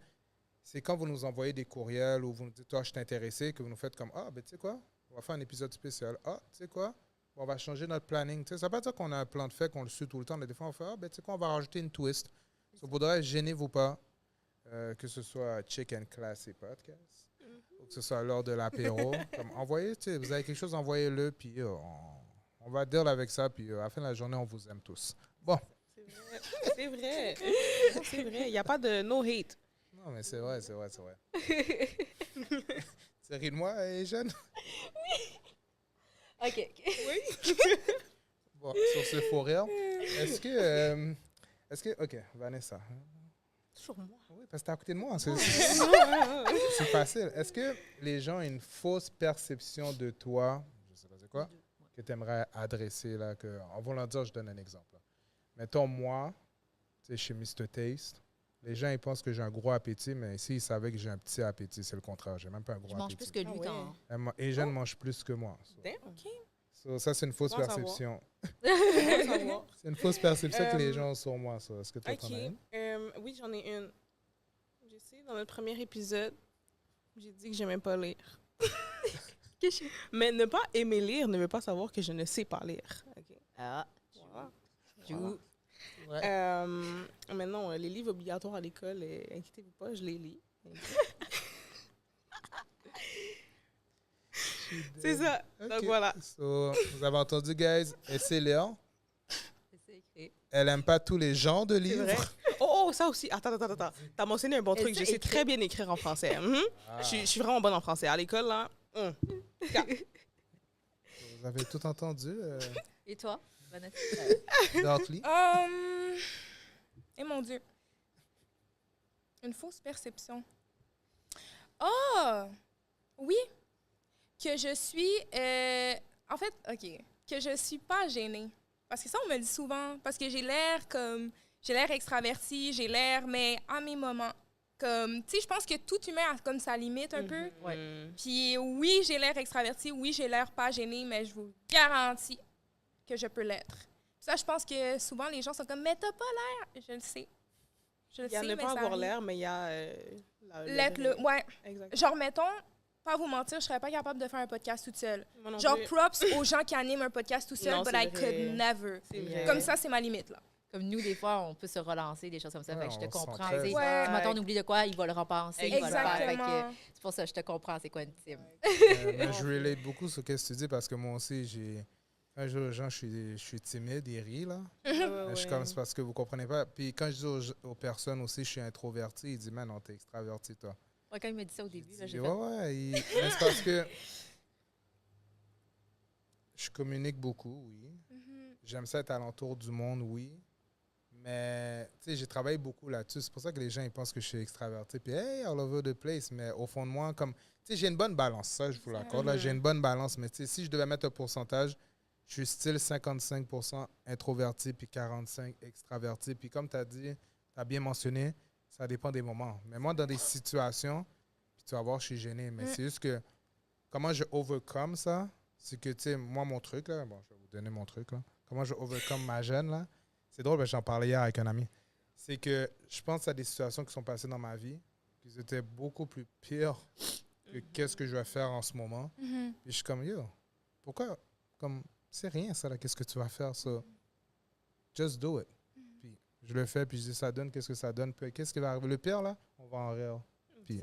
c'est quand vous nous envoyez des courriels ou vous nous dites, toi, je suis intéressé, que vous nous faites comme, ah, ben, tu sais quoi, on va faire un épisode spécial. Ah, tu sais quoi, on va changer notre planning. Tu sais, ça ne veut pas dire qu'on a un plan de fait, qu'on le suit tout le temps, mais des fois, on fait, ah, ben, tu sais quoi, on va rajouter une twist. Ça voudrait, gênez-vous pas, que ce soit Chick and Classy Podcast, ou que ce soit lors de l'apéro. Comme, envoyez, tu sais, vous avez quelque chose, envoyez-le, puis on va deal avec ça, puis à la fin de la journée, on vous aime tous. Bon. C'est vrai. C'est vrai. Il n'y a pas de no hate. Non, mais c'est vrai. Tu ris de moi, jeune? OK. Bon, sur ce faux rire, est-ce que, OK, Vanessa. Toujours moi. Oui, parce que t'es à côté de moi. C'est facile. Est-ce que les gens ont une fausse perception de toi, je sais pas c'est quoi, que tu aimerais adresser là, en voulant dire, je donne un exemple. Là. Mettons, moi, tu sais, chez Mr. Taste, les gens, ils pensent que j'ai un gros appétit, mais ici, ils savaient que j'ai un petit appétit. C'est le contraire. J'ai même pas un gros Je mange appétit. plus que lui Ah ouais. quand... Et Jeanne mange plus que moi. So, Damn. OK. So, ça, c'est une fausse Bon à savoir. perception. On va savoir. C'est une fausse perception que les Euh, gens ont sur moi, ça. Est-ce que tu OK. en as une? Oui, j'en ai une. Je sais, dans notre premier épisode, j'ai dit que j'aimais pas lire. Mais ne pas aimer lire ne veut pas savoir que je ne sais pas lire. OK? Ah, Voilà. Jou. Ouais. Mais non, les livres obligatoires à l'école, inquiétez-vous pas, je les lis. C'est ça. Donc Ok. voilà. So, vous avez entendu, guys? C'est Léon. c'est écrit. Elle aime pas tous les genres de C'est livres. vrai. Oh, ça aussi. Attends. T'as mentionné un bon Et truc. c'est Je sais écrit. très bien écrire en français. Mhm. Ah. Je suis vraiment bonne en français. À l'école, là. Vous avez tout entendu, Et toi, Vanessa? Dartley? Et mon Dieu. Une fausse perception. Ah! Oui. Que je suis... en fait, OK. Que je suis pas gênée. Parce que ça, on me le dit souvent. Parce que j'ai l'air comme... J'ai l'air extravertie, j'ai l'air... Mais à mes moments. Comme... Tu sais, je pense que tout humain a comme sa limite un peu. Ouais. Puis oui, j'ai l'air extravertie. Oui, j'ai l'air pas gênée. Mais je vous garantis que je peux l'être. Ça, je pense que souvent, les gens sont comme « Mais t'as pas l'air! » Je le sais. Je le Il y a sais, ne mais pas ça avoir arrive. l'air, mais il y a... L'être le... Ouais. Exact. Genre, mettons, pas vous mentir, je serais pas capable de faire un podcast toute seule. Moi non Genre, plus. props aux gens qui animent un podcast tout seul, Non, but c'est I vrai. could never. C'est vrai. Comme ça, c'est ma limite, là. Comme nous, des fois, on peut se relancer, des choses comme ça. Ouais, Fait que je te on comprends. s'entraide. Tu sais, Ouais. si maintenant on oublie de quoi, il va le repenser. Il va le faire. Fait que Exactement. c'est pour ça que je te comprends, c'est quoi une team. Mais je relate beaucoup sur ce que tu dis parce que moi aussi, j'ai. Un jour, aux gens, je suis timide, ils rient, là. Je suis comme, c'est parce que vous comprenez pas. Puis quand je dis aux personnes aussi, je suis introverti, ils disent, man, non, t'es extraverti, toi. Ouais, quand il m'a dit ça au début, là, Je j'ai dis, fait... ouais. Mais c'est parce que je communique beaucoup, oui. J'aime ça être alentour du monde, oui. Mais, tu sais, j'ai travaillé beaucoup là-dessus. C'est pour ça que les gens, ils pensent que je suis extraverti. Puis, hey, all over the place. Mais au fond de moi, comme, tu sais, j'ai une bonne balance. Ça, je vous l'accorde. Là, j'ai une bonne balance. Mais, tu sais, si je devais mettre un pourcentage, je suis style 55% introverti puis 45% extraverti. Puis, comme tu as dit, tu as bien mentionné, ça dépend des moments. Mais moi, dans des situations, puis tu vas voir, je suis gêné. Mais c'est juste que, comment je overcome ça, c'est que, tu sais, moi, mon truc, là, bon, je vais vous donner mon truc, là. Comment je overcome ma gêne, là. C'est drôle, parce que j'en parlais hier avec un ami. C'est que je pense à des situations qui sont passées dans ma vie, qui étaient beaucoup plus pires que qu'est-ce que je vais faire en ce moment. Puis je suis comme, yo, pourquoi? Comme, c'est rien, ça, là, qu'est-ce que tu vas faire, ça? Just do it. Puis je le fais, puis je dis, ça donne, qu'est-ce que ça donne? Puis qu'est-ce qui va arriver? Le pire, là, on va en rire. Puis,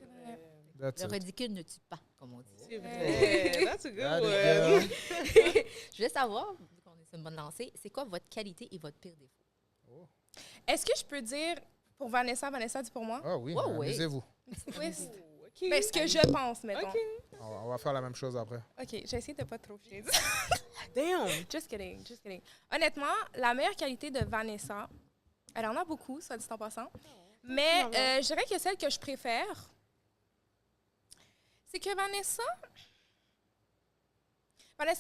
that's Le it. ridicule ne tue pas, comme on dit. C'est vrai. That's a good That one. is good. Je voulais savoir, vu qu'on est sur une bonne lancée, c'est quoi votre qualité et votre pire défaut? Est-ce que je peux dire pour Vanessa, Vanessa dit pour moi? Ah oui, Ouais, oui. amusez-vous. Twist. OK. Ben, ce que je pense, mettons. OK. On va faire la même chose après. OK, j'ai essayé de pas trop chier. Damn. Just kidding, just kidding. Honnêtement, la meilleure qualité de Vanessa, elle en a beaucoup, soit dit en passant. Mais je dirais que celle que je préfère, c'est que Vanessa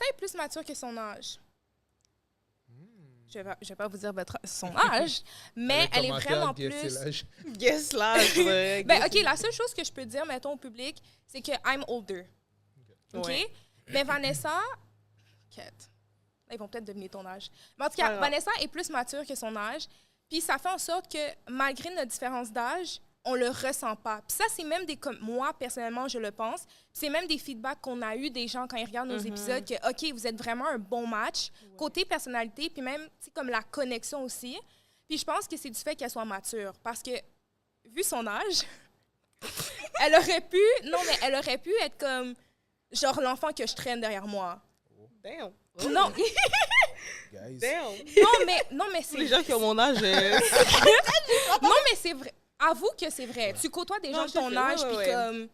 est plus mature que son âge. Je vais pas vous dire son âge, mais Avec elle est commentaire, vraiment guess, c'est plus... l'âge. Guess là. Ben, OK, la seule chose que je peux dire, mettons, au public, c'est que I'm older. OK? Ouais. Mais Vanessa... Quête. Là, ils vont peut-être deviner ton âge. Mais en tout cas, Alors. Vanessa est plus mature que son âge. Puis ça fait en sorte que, malgré notre différence d'âge, on le ressent pas. Puis ça, c'est même des... Comme moi, personnellement, je le pense. Puis c'est même des feedbacks qu'on a eu des gens quand ils regardent nos épisodes que, OK, vous êtes vraiment un bon match. Côté personnalité, puis même, tu sais, comme la connexion aussi. Puis je pense que c'est du fait qu'elle soit mature. Parce que, vu son âge, elle aurait pu être comme, genre, l'enfant que je traîne derrière moi. Damn. Non, Guys. Damn. non, mais c'est... Les gens qui ont mon âge. Non, mais c'est vrai. Avoue que c'est vrai. Tu côtoies des Non, gens de je te ton fais, âge, ouais, puis ouais. comme...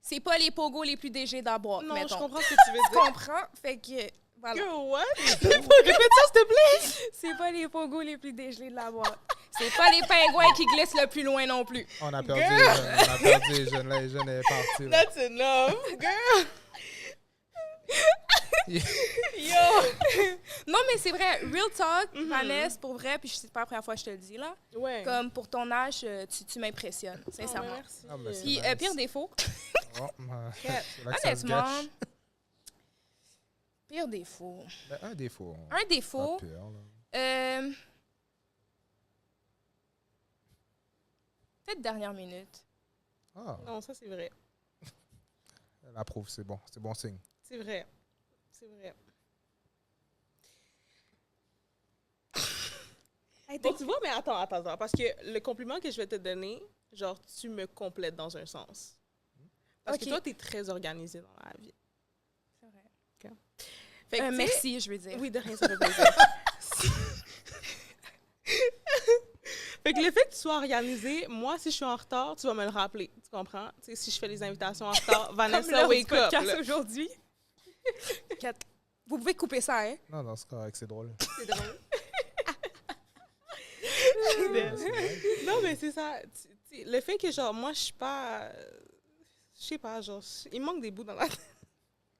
C'est pas les pogos les plus DG d'abord, Non, mettons. je comprends ce que tu veux Tu dire. comprends? Fait que, voilà. Girl, what? Répète ça, s'il te plaît. C'est pas les pogos les plus dégelés de la boîte. C'est pas les pingouins qui glissent le plus loin non plus. On a perdu les jeunes. On a perdu les jeunes. Là, les jeunes est parti. Là. That's enough. Girl. Yo. Non, mais c'est vrai. Real talk, Vanessa, pour vrai, puis c'est pas la première fois que je te le dis, là. Ouais. Comme pour ton âge, tu m'impressionnes, Oh, sincèrement. merci. Ah, mais c'est Puis, nice. pire défaut, Oh, c'est là que ça se honnêtement, gâche. Pire défaut. Ben, un défaut. Un défaut. Pas pire, là. Peut-être dernière minute. Ah, Non, ça, c'est vrai. elle approuve, c'est bon. C'est bon signe. C'est vrai. C'est vrai. Donc, tu vois, mais attends, parce que le compliment que je vais te donner, genre, tu me complètes dans un sens. Parce Ok. que toi, tu es très organisée dans la vie. C'est vrai. Fait que, tu sais- Merci, je veux dire. Oui, de rien, ça fait plaisir. Fait que le fait que tu sois organisé, moi, si je suis en retard, tu vas me le rappeler. Tu comprends? Tu sais, si je fais les invitations en retard, Comme Vanessa, l'heure du wake up. podcast là. aujourd'hui. Vous pouvez couper ça, hein? Non, non, c'est correct, c'est drôle. C'est drôle. Ouais, c'est vrai. Non, mais c'est ça. Le fait que, genre, moi, je suis pas... Je sais pas, genre, il manque des bouts dans la tête.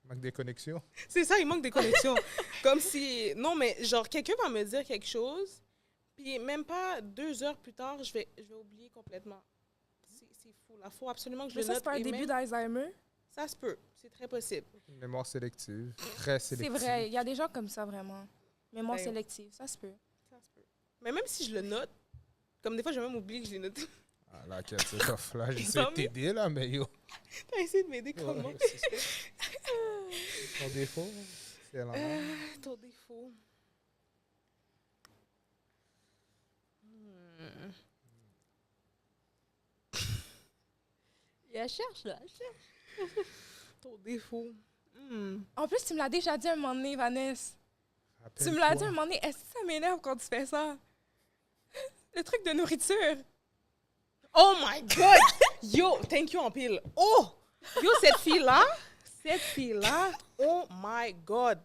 Manque des connexions. C'est ça, il manque des connexions. Comme si... Non, mais genre, quelqu'un va me dire quelque chose, puis même pas 2 heures plus tard, je vais oublier complètement. C'est fou, là. Faut absolument que je Mais le ça, note. c'est pas un et début même- d'Alzheimer. Ça se peut. C'est très possible. Une mémoire sélective. Très C'est sélective. vrai, il y a des gens comme ça, vraiment. Mémoire Ben, sélective, ça se peut. Ça se peut. Mais même si je le note, comme des fois, je vais même oublier que je l'ai noté. Ah, là, ok, c'est tough. Là, j'essaie Non, de mais- t'aider, là, mais yo. T'as essayé de m'aider comment? Ouais, c'est ça. Ton défaut, c'est elle en a. Ton défaut. Et elle cherche, là. Elle cherche. Ton défaut. En plus, tu me l'as déjà dit un moment donné, Vanessa. Tu me Rappelle-toi. l'as dit un moment donné. Est-ce que ça m'énerve quand tu fais ça? Le truc de nourriture. Oh my God! Yo, thank you en pile. Oh! Yo, cette fille-là, oh my God.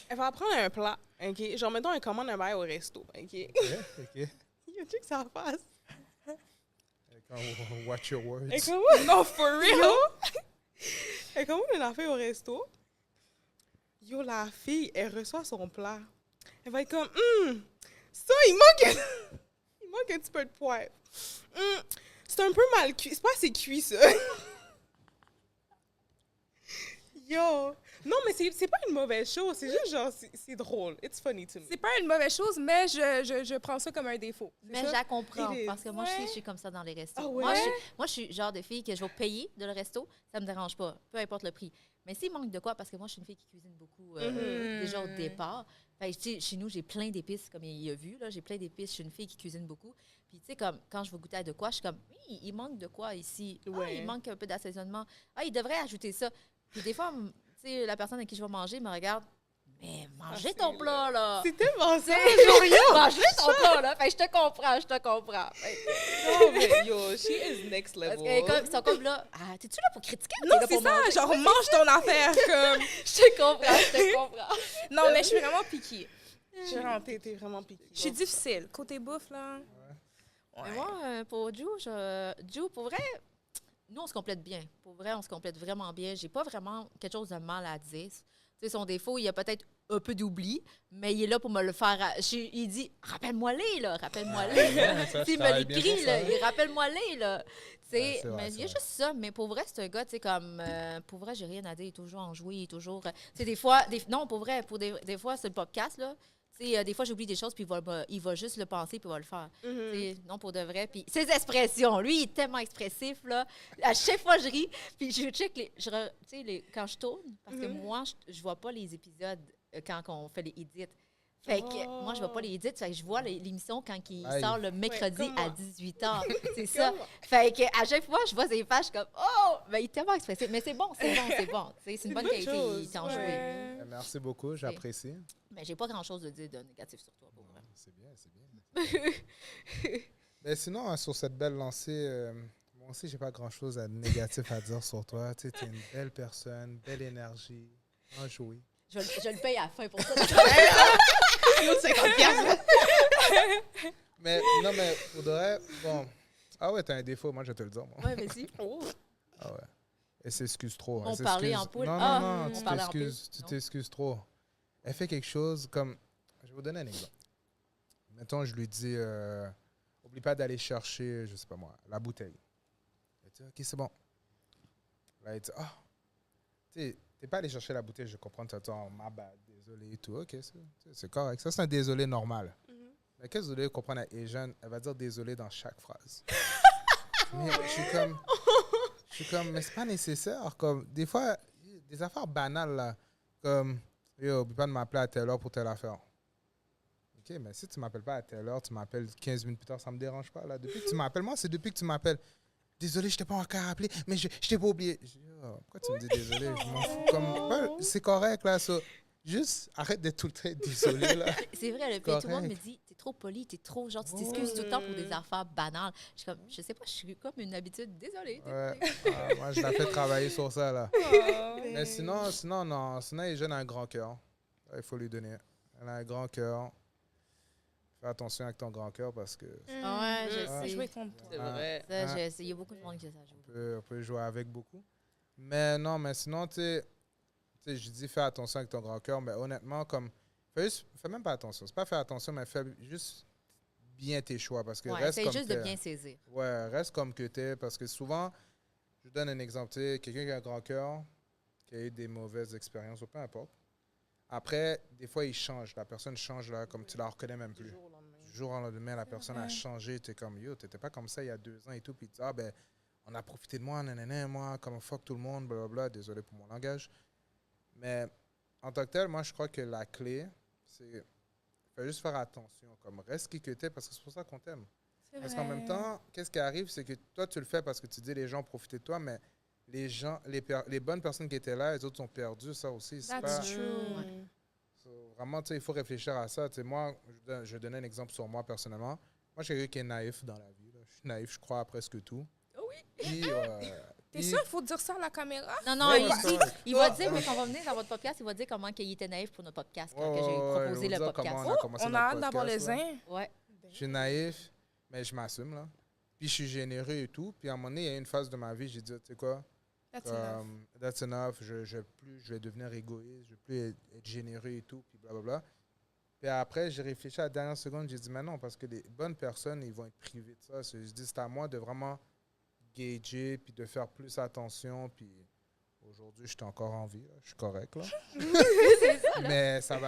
Elle va prendre un plat, OK? Genre, mettons, elle commande un bail au resto, OK? Ok. Yo, check sa face. Quand- Watch your words. Elle commande... Non, for real? Elle commande une affaire au resto. Yo, la fille, elle reçoit son plat. Elle va être comme, ça, il manque... il manque un petit peu de poivre. C'est un peu mal cuit. C'est pas assez cuit, ça. Yo. Non, mais c'est pas une mauvaise chose. C'est juste genre, c'est drôle. It's funny to me. C'est pas une mauvaise chose, mais je prends ça comme un défaut. C'est Mais ça? je la comprends, It is. parce que moi, Ouais. je suis comme ça dans les restos. Ah ouais? Moi, je suis le genre de fille que je vais payer de le resto, ça me dérange pas, peu importe le prix. Mais s'il manque de quoi, parce que moi, je suis une fille qui cuisine beaucoup déjà au départ. Fait que, tu sais, chez nous, j'ai plein d'épices, comme il a vu, là, j'ai plein d'épices. Je suis une fille qui cuisine beaucoup. Puis, tu sais, comme quand je vais goûter à de quoi, je suis comme, oui, il manque de quoi ici? Ah, Ouais. il manque un peu d'assaisonnement. Ah, il devrait ajouter ça. Puis, des fois, tu sais, la personne avec qui je vais manger me regarde, mais mangez c'est ton plat, là. C'est tellement ça. Mange-le ton plat, là. Fait que je te comprends. Fait que- Non, mais yo, she is next Parce level. qu'ils sont comme là, ah, t'es-tu là pour critiquer ou Non, t'es là c'est pour ça. manger? Genre, mange ton affaire. Comme... Je te comprends. Non, mais je suis vraiment piquée. Je suis vraiment piquée. T'es vraiment piquée. Je suis difficile. Côté bouffe, là. Mais moi, pour Ju, pour vrai, nous, on se complète bien. Pour vrai, on se complète vraiment bien. J'ai pas vraiment quelque chose de mal à dire. Tu sais, son défaut, il y a peut-être un peu d'oubli, mais il est là pour me le faire. Il dit, rappelle-moi-les, là, rappelle-moi-les. Ouais, ça, Il ça me aille bien l'écrit, pour là, ça. il rappelle-moi-les, là. Tu sais, Ouais, c'est vrai, mais il y a c'est vrai. juste ça. Mais pour vrai, c'est un gars, tu sais, comme, pour vrai, j'ai rien à dire. Il est toujours enjoué, il est toujours. Tu sais, des fois, non, pour vrai, des fois, c'est le podcast, là. Tu sais, des fois, j'oublie des choses, puis il va juste le penser, puis il va le faire. Tu sais, non, pour de vrai. Puis ses expressions, lui, il est tellement expressif, là. À chaque fois, je ris, puis je check quand je tourne, parce que moi, je vois pas les épisodes quand on fait les edits. Fait que moi, je vois pas les edits, fait que je vois l'émission quand il Live. sort le mercredi comme à moi. 18h. C'est ça. Fait que à chaque fois, je vois ses pages, je suis comme, oh! Ben, il est tellement expressif. Mais c'est bon. Tu sais, c'est une bonne bonne qualité. chose. Il est enjoué. Ouais. Merci beaucoup, j'apprécie. Mais j'ai pas grand-chose à dire de négatif sur toi, pour vrai. C'est bien, c'est bien. Mais sinon, hein, sur cette belle lancée, moi aussi, j'ai pas grand-chose de négatif à dire sur toi. Tu es une belle personne, belle énergie, enjouée. Je le paye à la fin pour ça. Yo, 50$. Mais non, mais faudrait. Bon. Ah ouais, t'as un défaut, moi je vais te le dire. Moi. Ouais, vas-y. Ah ouais. Elle s'excuse trop. On elle parlait s'excuse. en poule. Non, Ah, non, on non, parlait en poule. tu Non. t'excuses trop. Elle fait quelque chose comme. Je vais vous donner un exemple. Mettons, je lui dis oublie pas d'aller chercher, je sais pas moi, la bouteille. Elle dit ok, c'est bon. Là, elle dit ah, tu sais, t'es pas allé chercher la bouteille, je comprends, tu as dit, oh, ma bad, désolé et tout. OK, c'est correct. Ça, c'est un désolé normal. Mais qu'est-ce que vous devez comprendre à Asian? Elle va dire désolé dans chaque phrase. Mais je suis comme, mais c'est pas nécessaire. Comme, des fois, des affaires banales, là, comme, yo, oublie pas de m'appeler à telle heure pour telle affaire. OK, mais si tu m'appelles pas à telle heure, tu m'appelles 15 minutes plus tard, ça me dérange pas. Là. Depuis que tu m'appelles, moi, c'est depuis que tu m'appelles. Désolé, je t'ai pas encore appelé, mais je t'ai pas oublié. Je dis, oh, pourquoi tu me dis désolé? Je m'en fous. Comme, ouais, c'est correct, là. Ça. Juste, arrête d'être tout le temps désolé, là. C'est vrai, puis tout le monde me dit, t'es trop poli, t'es trop genre, tu t'excuses tout le temps pour des affaires banales. Je suis comme, je sais pas, je suis comme une habitude, désolée. Ouais. Ah, moi, je la fais travailler sur ça, là. Mais sinon, les jeunes ont un grand cœur. Il faut lui donner. Elle a un grand cœur. Fais attention avec ton grand cœur parce que... Ouais, je sais. Jouer contre toi. C'est vrai. Ça, je sais. Il y a beaucoup de monde qui sait ça. On peut jouer avec beaucoup. Mais non, mais sinon, tu sais, je dis fais attention avec ton grand cœur, mais honnêtement, comme... Fais même pas attention. C'est pas faire attention, mais fais juste bien tes choix. Parce que reste essaye comme juste de t'es. bien saisir. Ouais, reste comme que t'es. Parce que souvent, je donne un exemple, tu sais, quelqu'un qui a un grand cœur, qui a eu des mauvaises expériences, ou peu importe. Après, des fois, il change. La personne change, là, comme tu la reconnais même plus. Du jour au lendemain, la personne a changé. Tu es comme, yo, t'étais pas comme ça il y a 2 ans et tout. Puis tu dis, ah, ben, on a profité de moi, nanana, moi, comme fuck tout le monde, blablabla. Désolé pour mon langage. Mais en tant que tel, moi, je crois que la clé, c'est. Faut juste faire attention. Comme, reste qui que t'es, parce que c'est pour ça qu'on t'aime. Parce qu'en même temps, qu'est-ce qui arrive, c'est que toi, tu le fais parce que tu dis les gens ont profité de toi, mais les gens, les bonnes personnes qui étaient là, les autres sont perdues, ça aussi. C'est pas. That's true. Vraiment, tu sais, il faut réfléchir à ça. Tu sais, moi, je vais donner un exemple sur moi personnellement. Moi, je suis quelqu'un qui est naïf dans la vie. Là. Je suis naïf, je crois à presque tout. Oh oui. Puis, T'es sûr qu'il faut dire ça à la caméra? Non, Ouais, il c'est dit, correct. il va dire, quand on va venir dans votre podcast, il va dire comment il était naïf pour notre podcast quand que j'ai proposé le podcast. On a commencé On a notre hâte d'avoir le podcast, là. zin. Ouais. Je suis naïf, mais je m'assume, là. Puis, je suis généreux et tout. Puis, à un moment donné, il y a une phase de ma vie, j'ai dit, tu sais quoi? That's enough. Je vais devenir égoïste, je vais plus être généreux et tout, puis blablabla. Puis après, j'ai réfléchi à la dernière seconde, j'ai dit, mais non, parce que les bonnes personnes, ils vont être privés de ça. Je dis, c'est à moi de vraiment gager, puis de faire plus attention, puis aujourd'hui, je suis encore en vie, là. Je suis correct, là. Mais ça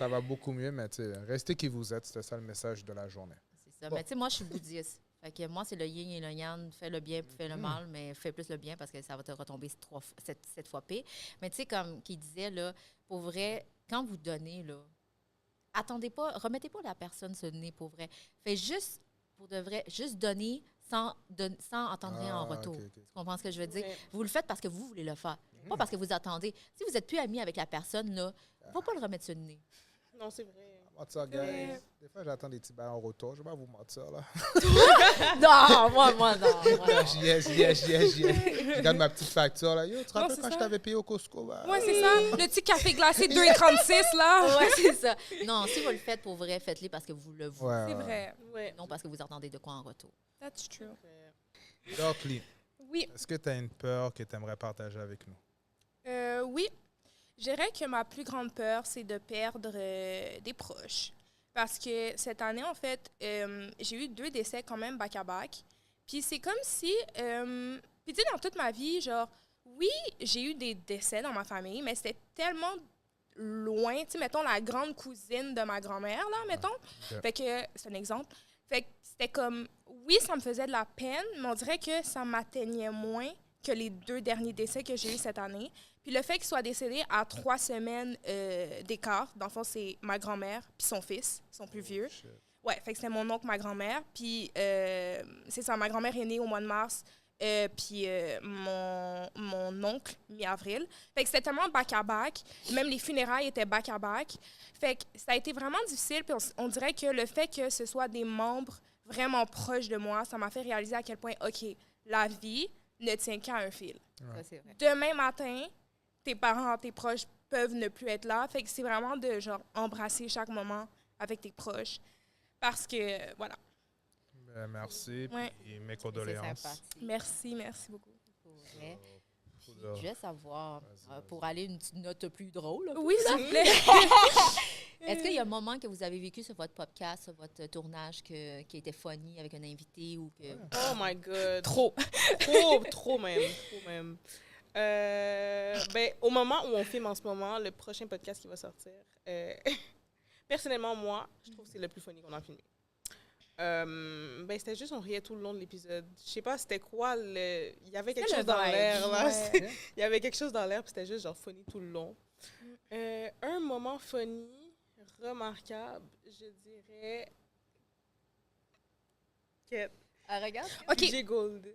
va beaucoup mieux, mais tu sais, restez qui vous êtes, c'était ça le message de la journée. C'est ça. Bon. Mais tu sais, moi, je suis bouddhiste. Fait que moi, c'est le yin et le yang. Fais le bien, puis fais le mal, mais fais plus le bien parce que ça va te retomber 7 fois pire. Mais tu sais, comme qui disait, là, pour vrai, quand vous donnez, là, attendez pas, remettez pas la personne sur le nez, pour vrai. Faites juste, pour de vrai, juste donner sans attendre rien en retour. Ok. Tu comprends ce que je veux dire? Ouais. Vous le faites parce que vous voulez le faire, pas parce que vous attendez. Si vous n'êtes plus ami avec la personne, là, il ne faut pas le remettre sur le nez. Non, c'est vrai. Mentir, guys. Des fois, j'attends des petits bails en retour. Je vais pas vous mentir, là. Non, moi, non. Yes. Je regarde ma petite facture, là. Yo, tu te Non, rappelles c'est quand je ça. t'avais payé au Costco? Bah? Ouais, c'est ça. Le petit café glacé de 2,36 là. Ouais, c'est ça. Non, si vous le faites pour vrai, faites-le parce que vous le voulez. Ouais, C'est ouais. vrai. Ouais. Non parce que vous attendez de quoi en retour. That's true. Donc, Lee, Oui. est-ce que tu as une peur que tu aimerais partager avec nous? Oui. Je dirais que ma plus grande peur, c'est de perdre des proches. Parce que cette année, en fait, j'ai eu 2 décès quand même back-à-back. Puis c'est comme si... puis tu sais, dans toute ma vie, genre, oui, j'ai eu des décès dans ma famille, mais c'était tellement loin. Tu sais, mettons, la grande cousine de ma grand-mère, là, mettons. Ok. Fait que, c'est un exemple. Fait que c'était comme... Oui, ça me faisait de la peine, mais on dirait que ça m'atteignait moins que les 2 derniers décès que j'ai eus cette année. Puis le fait qu'il soit décédé à 3 semaines d'écart, dans le fond, c'est ma grand-mère puis son fils, son plus vieux. Shit. Ouais, fait que c'était mon oncle, ma grand-mère. Puis c'est ça, ma grand-mère est née au mois de mars, puis mon oncle, mi-avril. Fait que c'était tellement back-à-back. Même les funérailles étaient back-à-back. Fait que ça a été vraiment difficile. Puis on dirait que le fait que ce soit des membres vraiment proches de moi, ça m'a fait réaliser à quel point, OK, la vie ne tient qu'à un fil. Ça, c'est vrai. Demain matin, tes parents, tes proches peuvent ne plus être là. Fait que c'est vraiment de genre embrasser chaque moment avec tes proches. Parce que, voilà. Ben, merci, Ouais. puis mes C'est condoléances. sympathique. Merci beaucoup. Pour vrai. Puis, Là. je vais savoir, Vas-y. pour aller une petite note plus drôle, Oui, s'il vous plaît. est-ce qu'il y a un moment que vous avez vécu sur votre podcast, sur votre tournage, qui était funny avec un invité ou que... Oh my God. Trop. Trop même. Ben, au moment où on filme en ce moment, le prochain podcast qui va sortir, personnellement, moi, je trouve que c'est le plus funny qu'on a filmé. Ben, c'était juste, on riait tout le long de l'épisode. Je sais pas, c'était quoi le... Il y avait quelque C'était chose le dans vibe, l'air, là. ouais. Il y avait quelque chose dans l'air, puis c'était juste, genre, funny tout le long. Un moment funny, remarquable, je dirais... Que Regarde. OK. DJ Golden.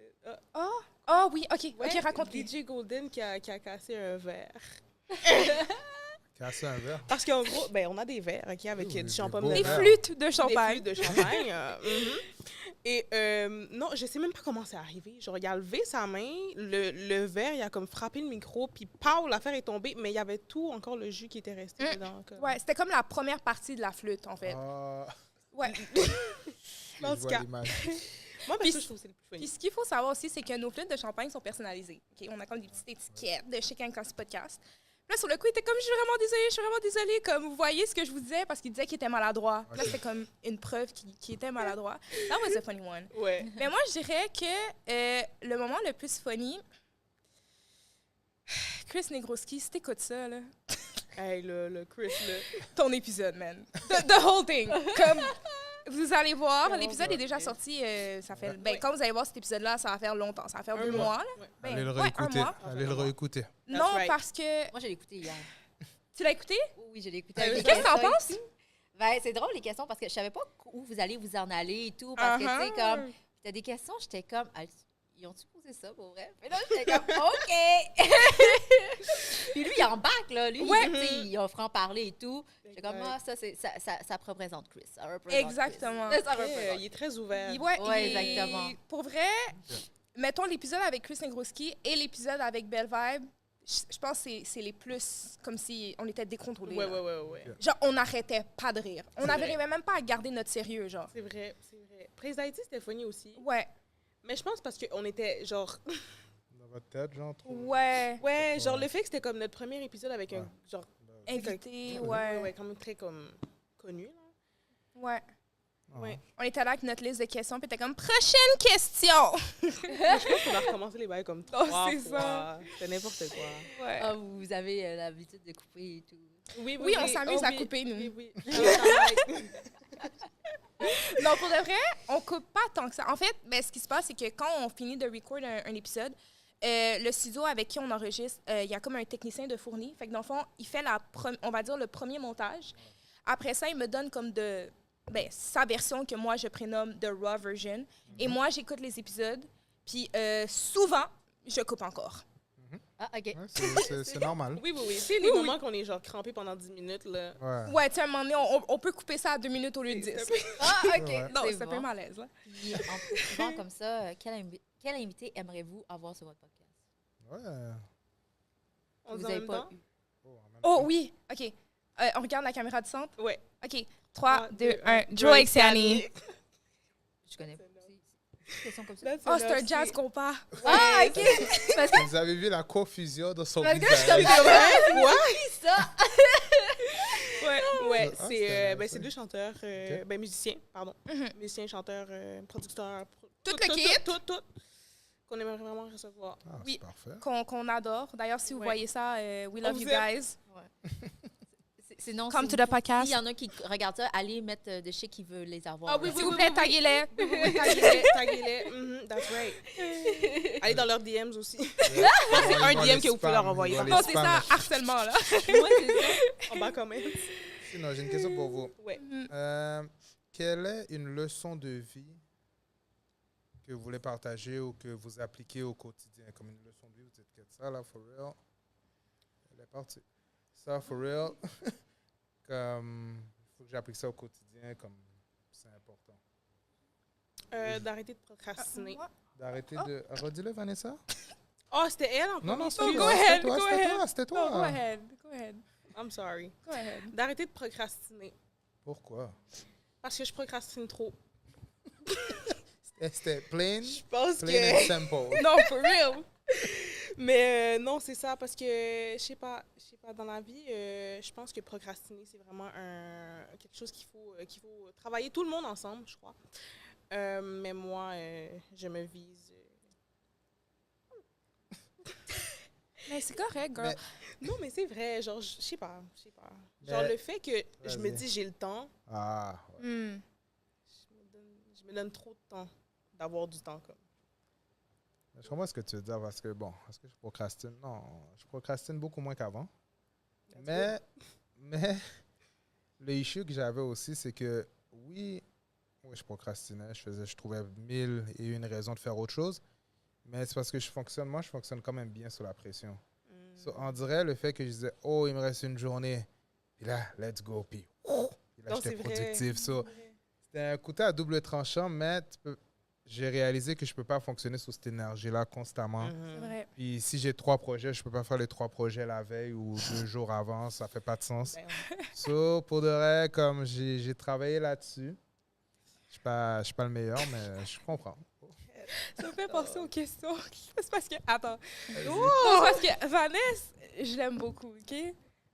Ah oui, OK. Ouais, OK, raconte-lui. DJ Golden qui a cassé un verre. Casser un verre. Parce qu'en gros, ben, on a des verres, OK, avec Oui, du des champagne beaux de Des verre. flûtes de Des champagne. flûtes de champagne. Et non, je sais même pas comment c'est arrivé. Genre, il a levé sa main, le verre, il a comme frappé le micro, puis pow, l'affaire est tombée, mais il y avait tout, encore le jus qui était resté dedans. Comme. Ouais, c'était comme la première partie de la flûte, en fait. Ah, Ouais. En je tout vois cas. l'image. Moi, Puis- parce que je trouve que c'est le plus Puis funny. ce qu'il faut savoir aussi, c'est que nos flûtes de champagne sont personnalisées. OK? On a comme des petites étiquettes de chez Cancasse Podcast. Puis là, sur le coup, il était comme, je suis vraiment désolée. Comme, vous voyez ce que je vous disais, parce qu'il disait qu'il était maladroit. Puis là, Ok. c'était comme une preuve qu'il était maladroit. That was a funny one. Ouais. Mais moi, je dirais que le moment le plus funny... Chris Negroski, si t'écoutes ça, là, Hey, le Chris, là. ton épisode, man. The whole thing. Comme, vous allez voir, Comment l'épisode ça est déjà fait? sorti, ça fait... Ouais. Ben, quand vous allez voir cet épisode-là, ça va faire longtemps. Ça va faire 2 mois, là. Ouais. Ben, Allez le ouais, un réécouter. mois. Allez le réécouter. Non, right. parce que... Moi, je l'ai écouté hier. Tu l'as écouté? Oui, je l'ai écouté. Ah, avec oui. des Qu'est-ce que t'en questions et penses? tout. Ben, c'est drôle les questions parce que je savais pas où vous allez vous en aller et tout. Parce que, tu sais, Uh-huh. comme, t'as des questions, j'étais comme, ah, ils ont-tu posé ça pour vrai? Mais là, j'étais comme, OK! Puis lui, il embarque, là. Lui, Ouais. tu sais, il a franc-parler et tout. J'étais comme, ah, ça, ça représente Chris. Ça représente Exactement. Chris. Ça Ouais, représente. il est très ouvert. Ouais, exactement. Pour vrai, mettons l'épisode avec Chris Negroski et l'épisode avec Belle Vibe, je pense que c'est les plus comme si on était décontrôlés. Ouais, là. ouais. Genre, on n'arrêtait pas de rire. On C'est n'arrivait vrai. même pas à garder notre sérieux, genre. C'est vrai, c'est vrai. Praise Haïti, c'était funny aussi. Ouais, Mais je pense parce qu'on était, genre... Dans votre tête, genre. trop- ouais. Ouais, genre le fait que c'était comme notre premier épisode avec un... Ouais. Genre, Invité, ouais, ouais. quand même très comme connu, là. Ouais. Ah. Ouais. On était là avec notre liste de questions, puis t'es comme, prochaine question! Je pense qu'on a recommencé les bails comme Oh, 3 c'est fois. ça. C'était n'importe quoi. Ouais. Ah, vous avez l'habitude de couper et tout. Oui, on s'amuse Oh, à oui. couper, nous. Oui, oui. Non, pour de vrai, on coupe pas tant que ça. En fait, ben, ce qui se passe, c'est que quand on finit de record un épisode, le studio avec qui on enregistre, il y a comme un technicien de fourni. Fait que dans le fond, il fait on va dire le premier montage. Après ça, il me donne comme sa version que moi, je prénomme The Raw Version. Et moi, j'écoute les épisodes. Puis souvent, je coupe encore. Ah, OK. Ouais, c'est normal. Oui. C'est les moments qu'on est genre crampés pendant 10 minutes, là. Ouais. Ouais, tu sais, à un moment donné, on peut couper ça à 2 minutes au lieu de 10. Ah, OK. Ouais. Non, C'est c'est un peu bon. malaise, là. Puis, en souvent comme ça, quel invité aimeriez-vous avoir sur votre podcast? Ouais. On Vous se dit en avez même pas temps? eu. Oh, en même Oh temps. oui, OK. On regarde la caméra du centre? Ouais. OK. 3, 2, 1. un. Joe Exiani. Je connais pas. C'est une question comme ça. Oh, c'est un jazz compas. Ah, OK. Parce que Vous avez vu la confusion de son parce que je suis visage. comme, Quoi? c'est ça. Ouais, Ah, c'est c'était- ben, c'est 2 chanteurs, Ok. ben musiciens, pardon. Mhm. Musiciens, chanteurs, producteurs. Tout le kit. Tout. Qu'on aimerait vraiment recevoir. Ah, Oui. c'est parfait. Qu'on adore. D'ailleurs, si vous Ouais. voyez ça, we On love vous you aime. guys. Sinon, Come si to the podcast. s'il y en a qui regardent ça, allez mettre de chez qui veut les avoir. Ah oui, là. S'il vous plaît, taguez-les. Taguez-les. Mhm, that's right. Allez dans leurs DMs aussi. C'est un DM que vous pouvez leur envoyer. Non, c'est ça, harcèlement, là. Moi, c'est ça. En bas quand même. Sinon, j'ai une question pour vous. Ouais. Quelle est une leçon de vie que vous voulez partager ou que vous appliquez au quotidien? Comme une leçon de vie, vous dites que ça, là, for real, elle est partie. Ça, for real, comme, il faut que j'applique ça au quotidien, comme c'est important. D'arrêter de procrastiner. D'arrêter de... Redis-le, Vanessa? Oh, c'était elle en Non, non, premier? c'était go toi, ahead, c'était toi, go c'était ahead. toi, c'était No, go toi. ahead. Go ahead. I'm sorry. Go ahead. D'arrêter de procrastiner. Pourquoi? Parce que je procrastine trop. C'était plain, Je pense plain que... and simple. Non, for real. Mais non, c'est ça, parce que, je sais pas, dans la vie, je pense que procrastiner, c'est vraiment quelque chose qu'il faut travailler tout le monde ensemble, je crois. Mais moi, je me vise... Mais c'est correct, girl. Non, mais c'est vrai. Genre, je sais pas. Mais- Genre, le fait que je me Vas-y. dis j'ai le temps, Ah, ouais. je me donne trop de temps d'avoir du temps. Comme. Je comprends ce que tu veux dire parce que, bon, est-ce que je procrastine? Non, je procrastine beaucoup moins qu'avant. Mais le issue que j'avais aussi, c'est que, oui, je procrastinais, je trouvais 1001 raisons de faire autre chose, mais c'est parce que je fonctionne quand même bien sous la pression. So, on dirait le fait que je disais, oh, il me reste une journée, puis là, let's go, puis là, Non, j'étais c'est vrai. productif. So, C'est vrai. c'était un couteau à double tranchant, mais j'ai réalisé que je ne peux pas fonctionner sous cette énergie-là constamment. C'est vrai. Puis si j'ai 3 projets, je ne peux pas faire les 3 projets la veille ou 2 jours avant. Ça ne fait pas de sens. Ben, So, pour de vrai, comme j'ai travaillé là-dessus, je ne suis pas le meilleur, mais je comprends. Ça me fait penser aux questions. C'est parce que... Attends. Vas-y. Non, c'est parce que Vanessa, je l'aime beaucoup, OK?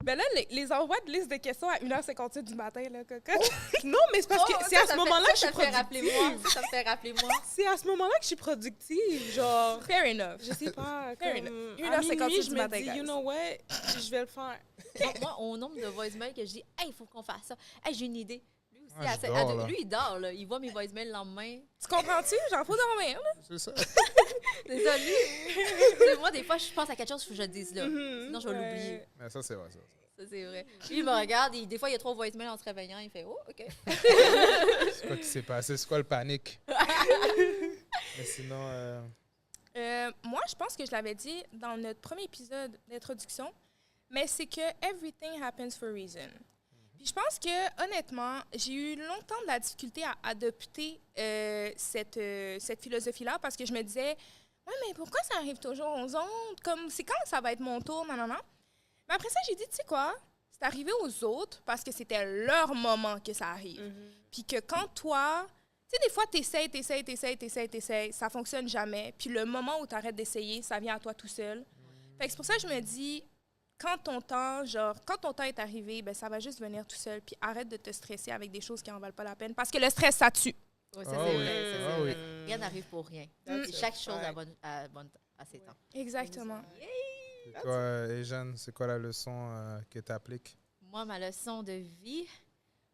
Ben là, les envois de liste de questions à 1h58 du matin, là, cocotte. non, mais c'est parce que c'est à ce moment-là que je suis Ça me fait rappeler moi. productive. Ça me fait rappeler moi. C'est à ce moment-là que je suis productive. Genre, Fair enough. je sais pas. Fair Comme, enough. à 1h58 minuit, je du me matin, dis, guys. you know what, je vais le faire. Moi, au nombre de voicemails que je dis, hey, il faut qu'on fasse ça. Hey, j'ai une idée. Lui aussi, Ah, je dors, là. lui, il dort, là. Il voit mes voicemails le lendemain. Tu comprends-tu? J'en faut dormir, là. C'est ça. C'est ça, lui. Moi, des fois, je pense à quelque chose, il faut que je le dise là. Sinon, je vais l'oublier. Mais ça, c'est vrai. Ça. Ça, c'est vrai. Lui, il me regarde. Des fois, il y a 3 voicemails en se réveillant. Il fait, oh, OK. C'est quoi qui s'est passé? C'est quoi le panique? Mais sinon, Moi, je pense que je l'avais dit dans notre premier épisode d'introduction, mais c'est que everything happens for a reason. Puis je pense que, honnêtement, j'ai eu longtemps de la difficulté à adopter cette philosophie-là parce que je me disais, ouais, mais pourquoi ça arrive toujours aux autres? Comme, c'est quand ça va être mon tour? Non. Mais après ça, j'ai dit, tu sais quoi? C'est arrivé aux autres parce que c'était leur moment que ça arrive. Puis que quand toi, tu sais, des fois, t'essayes, ça fonctionne jamais. Puis le moment où t'arrêtes d'essayer, ça vient à toi tout seul. Fait que c'est pour ça que je me dis, quand ton temps est arrivé, ben ça va juste venir tout seul. Puis arrête de te stresser avec des choses qui en valent pas la peine. Parce que le stress, ça tue. Ouais, ça, Ah c'est oui. vrai. Ça, c'est Ah vrai. oui. Rien n'arrive pour rien. That's Et a chaque chose fact. à ses temps. Exactement. c'est quoi, Jeanne, c'est quoi la leçon que tu appliques? Moi, ma leçon de vie,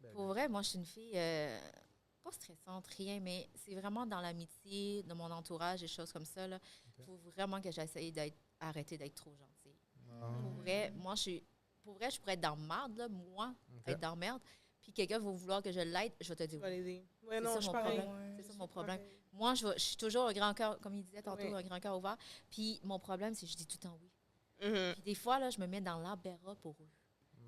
Ben, pour vrai, moi, je suis une fille pas stressante, rien, mais c'est vraiment dans l'amitié, dans mon entourage, des choses comme ça. Il faut vraiment que j'essaye d'arrêter d'être trop gentille. Pour vrai, je pourrais être dans merde, là, moi, Ok. être dans merde, puis quelqu'un va vouloir que je l'aide, je vais te dire Je vais oui. l'aider. Ouais, C'est non, ça, je suis mon pareil. problème. C'est ça mon problème. Moi, je suis toujours un grand cœur, comme il disait tantôt, Oui. un grand cœur ouvert. Puis mon problème, c'est que je dis tout le temps oui. Mhm. Puis des fois, là, je me mets dans l'embarras pour eux.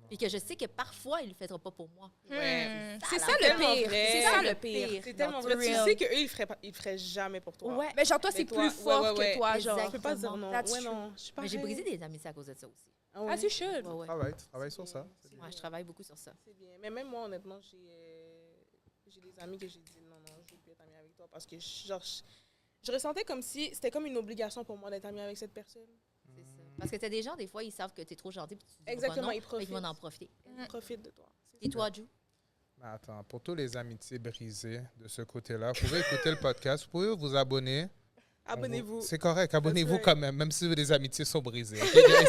Puis que je sais que parfois, ils ne le feront pas pour moi. Ouais. C'est Ça, ça là, le tellement pire. vrai. C'est ça le pire. C'est tellement Dans vrai. Tu real. sais qu'eux, ils le feraient jamais pour toi. Ouais. Mais genre, toi, Mais c'est toi, plus fort ouais. que toi, genre. Tu peux pas dire non. That's Ouais, true. non. Je suis Mais j'ai pareil. brisé des amitiés à cause de ça aussi. Ah ouais? As you should. Ouais, ouais. Travaille sur ça. C'est bien. Ouais, je travaille beaucoup sur ça. C'est bien. Mais même moi, honnêtement, j'ai des amis que j'ai dit non, je veux plus être amie avec toi parce que je ressentais comme si c'était comme une obligation pour moi d'être amie avec cette personne. C'est ça. Parce que t'as des gens, des fois, ils savent que t'es trop gentil, puis tu dis Exactement, pas non, ils mais ils vont profitent. en profiter. Ils profitent de toi. Et toi, Ju? Mais attends, pour tous les amitiés brisées de ce côté-là, vous pouvez écouter le podcast, vous pouvez vous abonner. Abonnez-vous. C'est correct, abonnez-vous right. quand même si les amitiés sont brisées. ok, guys?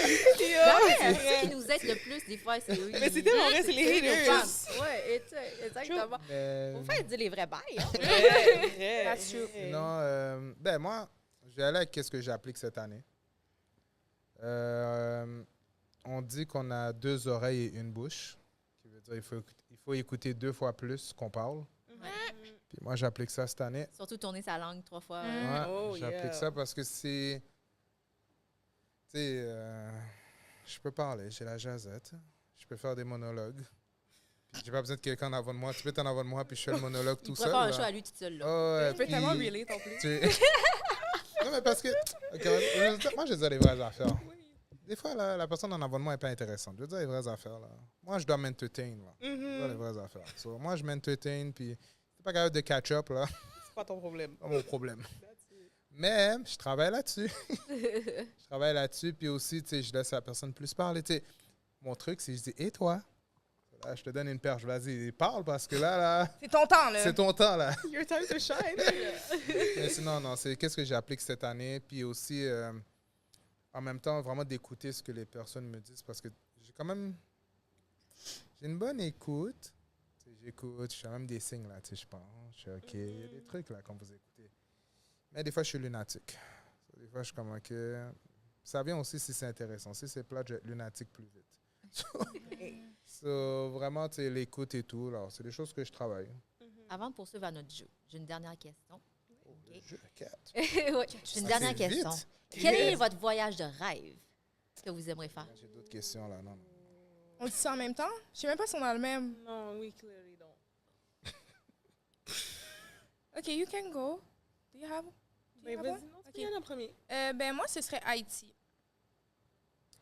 Ceux qui nous aident le plus, des fois, c'est eux. Mais c'est tellement vrai, c'est les nos haters. fans. Ouais, exactement. Mais Faut faire dire les vrais bails. Hein. Vrai. That's true. sinon, moi, je vais aller avec ce que j'applique cette année. On dit qu'on a 2 oreilles et une bouche. Qui veut dire il faut écouter 2 fois plus qu'on parle. Puis moi, j'applique ça cette année. Surtout tourner sa langue 3 fois. Ouais, Oh, j'applique yeah. ça parce que c'est... Tu sais, je peux parler, j'ai la jazette. Je peux faire des monologues. Puis j'ai pas besoin de quelqu'un en avant de moi. Tu peux être en avant de moi, puis je fais le monologue Il tout pourrait seul. faire un là. show à lui tout seul. Là. Ah ouais, Je peux puis tellement relate en plus. non, mais parce que... ok, moi, je veux dire les vraies affaires. Des fois, la personne en avant de moi n'est pas intéressante. Je veux dire les vraies affaires. Là. Moi, je dois m'entertain. Là. Je veux dire les vraies affaires. So, moi, je m'entertain, puis t'es pas capable de catch-up, là. C'est pas ton problème. Pas mon problème. Mais je travaille là-dessus. Je travaille là-dessus, puis aussi, tu sais, je laisse la personne plus parler. Tu sais, mon truc, c'est que je dis, et toi? Là, je te donne une perche, vas-y, parle, parce que là, C'est ton temps, là. c'est ton temps, là. Your time to shine. Mais sinon, non, c'est qu'est-ce que j'applique cette année. Puis aussi, en même temps, vraiment d'écouter ce que les personnes me disent parce que j'ai quand même... J'ai une bonne écoute. Tu sais, j'écoute, je fais même des signes, là, tu sais, je pense. Je suis OK, il y a des trucs, là, quand vous écoutez. Mais des fois, je suis lunatique. Des fois, je suis comme, OK... Ça vient aussi si c'est intéressant. Si c'est plat, je vais être lunatique plus vite. So, vraiment, tu sais, l'écoute et tout, là, c'est des choses que je travaille. Avant de poursuivre à notre jeu, j'ai une dernière question. Oh, le jeu, 4. Oui, j'ai une dernière C'est vite. question. Quel est votre voyage de rêve que vous aimeriez faire? J'ai d'autres questions, là, non. On dit ça en même temps? Je sais même pas si on a le même. Non, we clearly don't. OK, you can go. Do you have... Ben, Ah vas-y, bon? non, tu Ok. peux y aller en premier. Ben, moi, ce serait Haïti.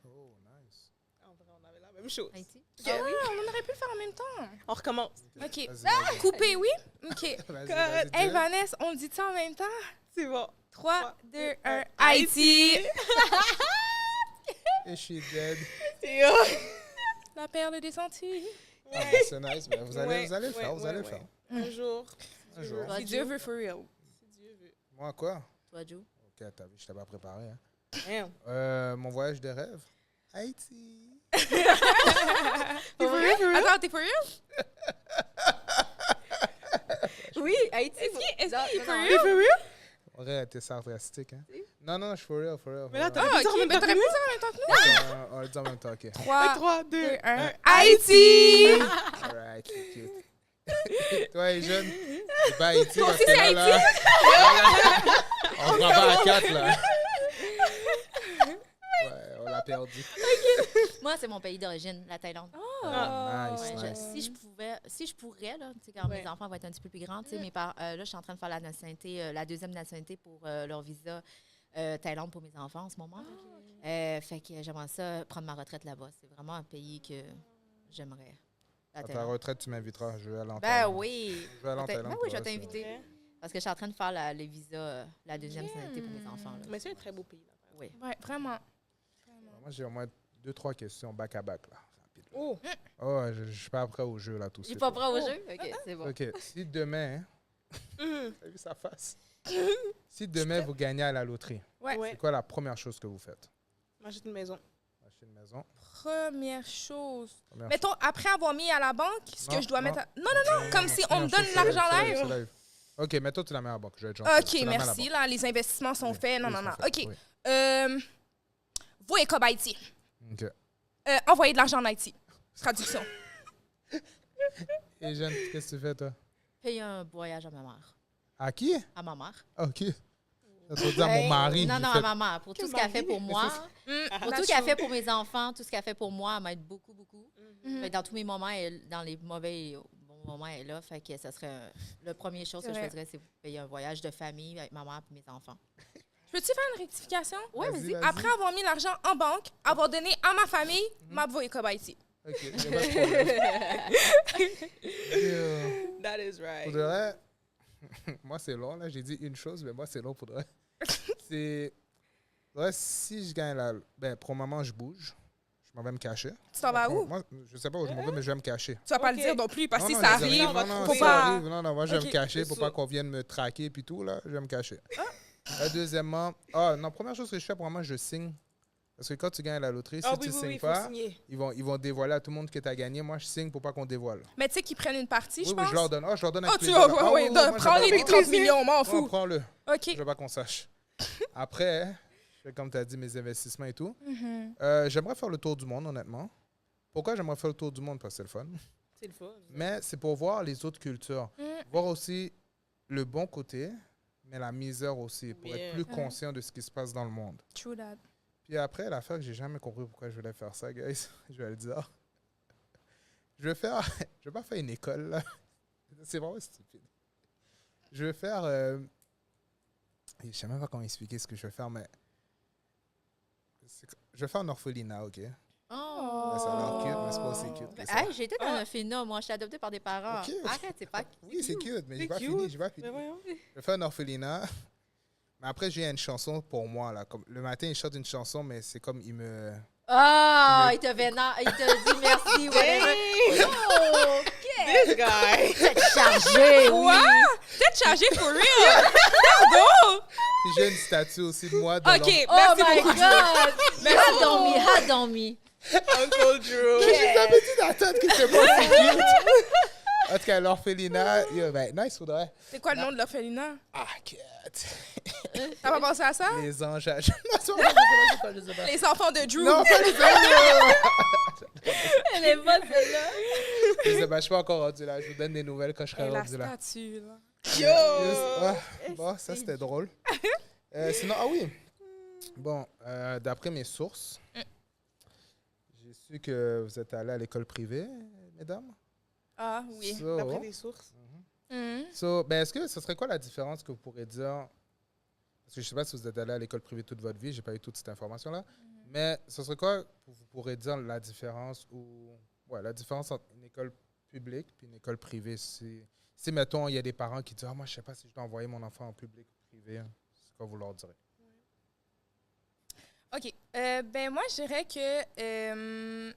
Oh, nice. En vrai, on avait la même chose. Haïti? Ah oui, on aurait pu le faire en même temps. On recommence. OK. Vas-y, vas-y. Coupé, oui? OK. Vas-y, Cut. Hey, Jill. Vanessa, on le dit ça en même temps? C'est bon. 3, 2, 1, Haïti. Haïti! Et je suis dead. Yo. La perle des sentiers. Ah, ben, c'est nice. Ben, vous allez le faire, vous allez le faire. Un jour. Un jour. Toi, Si Dieu veut, for real. Si Dieu veut. Moi, quoi? Toi, Joe? OK, t'as vu, je t'ai pas préparé. Hein. Damn. Mon voyage de rêve? Haïti. T'es for real? Attends, t'es for real? Oui, Haïti. Est-ce Non, qu'il est non, for non. real? For real? Ouais, t'es sarcastique, hein? Non, non, je suis for real, for real. Mais là, for Ah, real. Dis-le en OK, même mais temps t'aurais que pu nous. dire en même temps que nous. On le dit en même temps, OK. 3, 3, 2, 2, 1, 1. Haïti! All right, c'est cute. Toi, les jeunes, c'est pas Haïti. Toi parce aussi, que c'est là, on prend pas à 4, là. Ouais, on l'a perdu. Moi, c'est mon pays d'origine, la Thaïlande. Nice, Ouais, nice. si je pourrais, là, tu sais, quand Ouais. mes enfants vont être un petit peu plus grands, tu sais, mes parents, là, je suis en train de faire la nationalité, la deuxième nationalité pour leur visa Thaïlande pour mes enfants en ce moment. Fait que j'aimerais ça prendre ma retraite là-bas. C'est vraiment un pays que j'aimerais. La À ta Thaïlande. retraite, tu m'inviteras. Je vais aller en Ben Thaïlande. oui. Je vais aller en Thaïlande. Ben pour oui, je vais vrai, c'est- t'inviter. Parce que je suis en train de faire les visas, la deuxième nationalité pour mes enfants. Là. Mais c'est un très beau pays. Là. Oui. Ouais, vraiment. Moi, j'ai au moins 2-3 questions back-à-back, là. Rapide. Oh. Oh, je suis pas prêt au jeu, là, tout de Il est suite. pas prêt au jeu? OK, c'est bon. OK, si demain, Mhm. t'as vu sa face? Si demain, vous gagnez à la loterie, Ouais. Ouais. c'est quoi la première chose que vous faites? M'achète une maison. Acheter une maison? Première chose. Première Mettons, après avoir mis à la banque, ce Non, que je dois non. mettre... Non, comme si on me donne chose, l'argent c'est live. c'est live. OK, mais toi, tu la mets à la banque. Je vais être gentil. OK, Tu la mets à la merci. banque. Là, les investissements sont Oui, faits. Non, oui, non, ils non. sont faits, OK. oui. Vous et Haïti. OK. Envoyer de l'argent en Haïti. Traduction. Et Jeanne, qu'est-ce que tu fais, toi? Payer un voyage à ma mère. À qui? À ma mère. OK. Ça veut dire à mon mari. Non, j'ai non, fait- à ma mère. Pour tout Quel ce qu'elle fait mari? pour moi. Pour tout ce qu'elle fait pour mes enfants, tout ce qu'elle fait pour moi, elle m'aide beaucoup, beaucoup. Mhm. Fait que dans tous mes moments, dans les mauvais et bons moments, elle est là. Fait que ça serait la première chose C'est que je vrai. faisais, c'est payer un voyage de famille avec ma mère et mes enfants. Peux-tu faire une rectification? Ouais, Vas-y, vas-y. vas-y. Après avoir mis l'argent en banque, avoir donné à ma famille, ma voie Haïti. OK, y a pas de problème. That is right. Pour de vrai, moi, c'est long, là. J'ai dit une chose, mais moi, c'est long pour de vrai. C'est... Ouais, si je gagne la... Ben, pour le moment, je bouge. Je m'en vais me cacher. Tu t'en vas où? Moi, je sais pas où je m'en vais, mais je vais me cacher. Tu vas pas Ok. le dire non plus, parce que Non, si non, ça je dis rien. arrive, Non, non, faut si ça pas... arrive, non, moi, je vais Ok, me cacher c'est pour sûr. pas qu'on vienne me traquer puis tout, là. Je vais me cacher. Ah. Deuxièmement, non, première chose que je fais, pour moi, je signe. Parce que quand tu gagnes la loterie, si Ah tu oui, oui, signes oui, il faut pas, signer. ils vont dévoiler à tout le monde que tu as gagné. Moi, je signe pour pas qu'on dévoile. Mais tu sais qu'ils prennent une partie, Oui, je oui, pense. je leur donne. Je leur donne un Ah, tu plaisir. vas, Ah, oui, moi, prends les j'adore. 30 millions, m'en Non, fous. prends-le. OK. Je veux pas qu'on sache. Après, je fais comme tu as dit, mes investissements et tout. Mhm. J'aimerais faire le tour du monde, honnêtement. Pourquoi j'aimerais faire le tour du monde? Parce que c'est le fun. C'est le fun. Mais c'est pour voir les autres cultures. Mm. Voir aussi le bon côté, mais la misère aussi, pour Bien. être plus conscient de ce qui se passe dans le monde. True that. Puis après, l'affaire que j'ai jamais compris pourquoi je voulais faire ça, guys, je vais le dire. Je vais pas faire une école, là. C'est vraiment stupide. Je vais faire... je sais même pas comment expliquer ce que je vais faire, mais... Je vais faire un orphelinat, OK? Oh! Ouais, ça a l'air cute, mais c'est pas aussi cute que ça. Hey, j'ai été dans un FINA, moi. Je suis adoptée par des parents. Ok. Arrête, c'est pas... Oui, c'est cute, mais j'ai C'est pas cute. fini, j'ai pas fini. Mais voyons. Je vais faire un orphelinat. Mais après, j'ai une chanson pour moi. Là. Comme, le matin, il chante une chanson, mais c'est comme il me... Ah! Il te vénère, il te dit merci, whatever. Oh, OK! This guy. C'est chargé, oui! Quoi? Peut-être chargé for real. Let's go! Puis j'ai une statue aussi de moi. Dans OK, l'or- Oh merci my beaucoup. God! Had on me. Uncle Drew. Mais j'ai jamais dit d'attendre que c'est pas si cute. En tout cas, l'orphelinat, ben, nice, faudrait. C'est quoi le nom de l'orphelinat? Ah, cat. T'as pas pensé à ça? Les anges à... Non, c'est pas, je sais pas. Les enfants de Drew. Non, pas les anges. Elle est bonne, celle-là. Je sais pas, je suis pas encore rendu là. Je vous donne des nouvelles quand je serai Et la rendu là. statue, là. Bon, ça, c'était drôle. Sinon, ah oui. Bon, d'après mes sources, j'ai su que vous êtes allés à l'école privée, mesdames. Ah, oui. So, D'après les sources. ben, est-ce que ce serait quoi la différence que vous pourrez dire? Parce que je ne sais pas si vous êtes allé à l'école privée toute votre vie, je n'ai pas eu toute cette information-là. Mais ce serait quoi, vous pourrez dire la différence la différence entre une école publique et une école privée? Si, mettons, il y a des parents qui disent « Ah, moi, je ne sais pas si je dois envoyer mon enfant en public ou privé. » C'est quoi vous leur direz? OK. Ben moi, je dirais que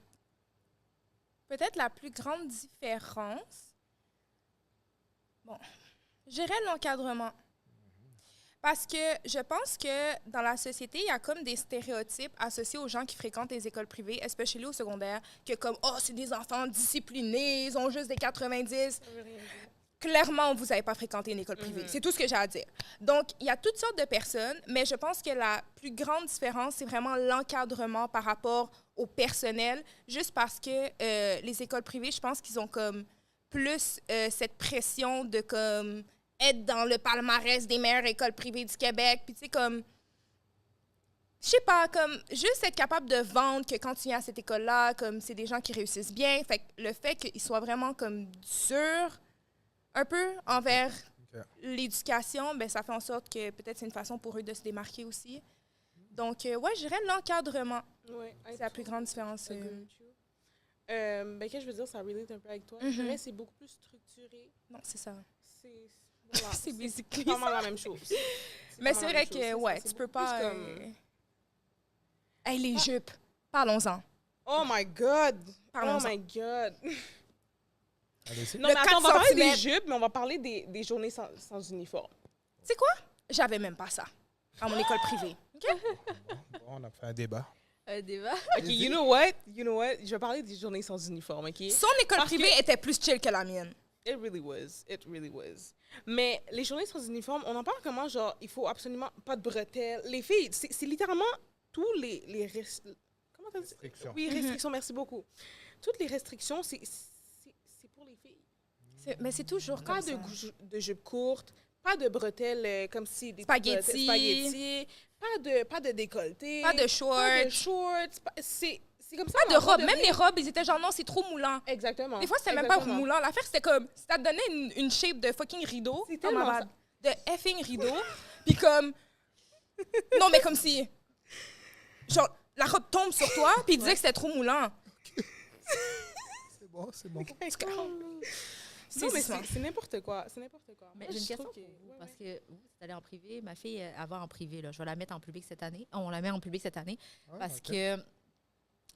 peut-être la plus grande différence, je dirais l'encadrement. Parce que je pense que dans la société, il y a comme des stéréotypes associés aux gens qui fréquentent les écoles privées, especially au secondaire, que comme « Oh, c'est des enfants disciplinés, ils ont juste des 90. » Clairement, vous n'avez pas fréquenté une école privée. C'est tout ce que j'ai à dire. Donc, il y a toutes sortes de personnes, mais je pense que la plus grande différence, c'est vraiment l'encadrement par rapport au personnel, juste parce que les écoles privées, je pense qu'ils ont comme plus cette pression de comme être dans le palmarès des meilleures écoles privées du Québec. Puis tu sais, comme, je sais pas, comme juste être capable de vendre que quand tu viens à cette école-là, comme c'est des gens qui réussissent bien. Fait que le fait qu'ils soient vraiment comme durs un peu envers l'éducation, ben ça fait en sorte que peut-être c'est une façon pour eux de se démarquer aussi. Donc, ouais, je dirais l'encadrement. Ouais, C'est la plus grande différence. Ben, qu'est-ce que je veux dire, ça relate un peu avec toi. Je dirais que c'est beaucoup plus structuré. Non, c'est ça. Voilà, C'est basically pas mal la même chose. Mais c'est vrai que, ouais, tu peux pas... Hey, les jupes, parlons-en. Oh my God! Parlons-en. Oh my God! Allez-y. Non, Le mais attends, on va 4 parler des centimètres. jupes, mais on va parler des journées sans uniforme. Tu sais quoi? J'avais même pas ça à mon école privée. Bon, on a fait un débat. Un débat. OK, you know what? Je vais parler des journées sans uniforme, OK? Son école Parce privée était plus chill que la mienne. It really was. It really was. Mais les journées sans uniforme, on en parle comment, genre, il faut absolument pas de bretelles. Les filles, c'est littéralement tous comment t'as dit? Restrictions. Oui, restrictions, merci beaucoup. Toutes les restrictions, c'est pour les filles. Mais c'est toujours Pas comme de, ça. de jupe courte, pas de bretelles comme si des Spaghetti. spaghettis, pas de décolleté, Pas de shorts. shorts. C'est comme ça. Pas de l'endroit robes. Même vie. les robes, ils étaient genre, non, c'est trop moulant. Exactement. Des fois, c'était même pas Exactement. moulant. L'affaire, c'était comme, ça te donnait une shape de fucking rideau. C'est Oh, tellement my bad. De effing rideau. Puis comme, non, mais comme si, genre, la robe tombe sur toi, puis il disait que c'était trop moulant. C'est bon, c'est bon. Non, mais ça. c'est n'importe quoi. C'est n'importe quoi. Mais Moi, j'ai une je question trouve pour que- vous, ouais, parce ouais. que vous, vous êtes allé en privé. Ma fille, elle va en privé. Là. Je vais la mettre en public cette année. On la met en public cette année. Parce ok. que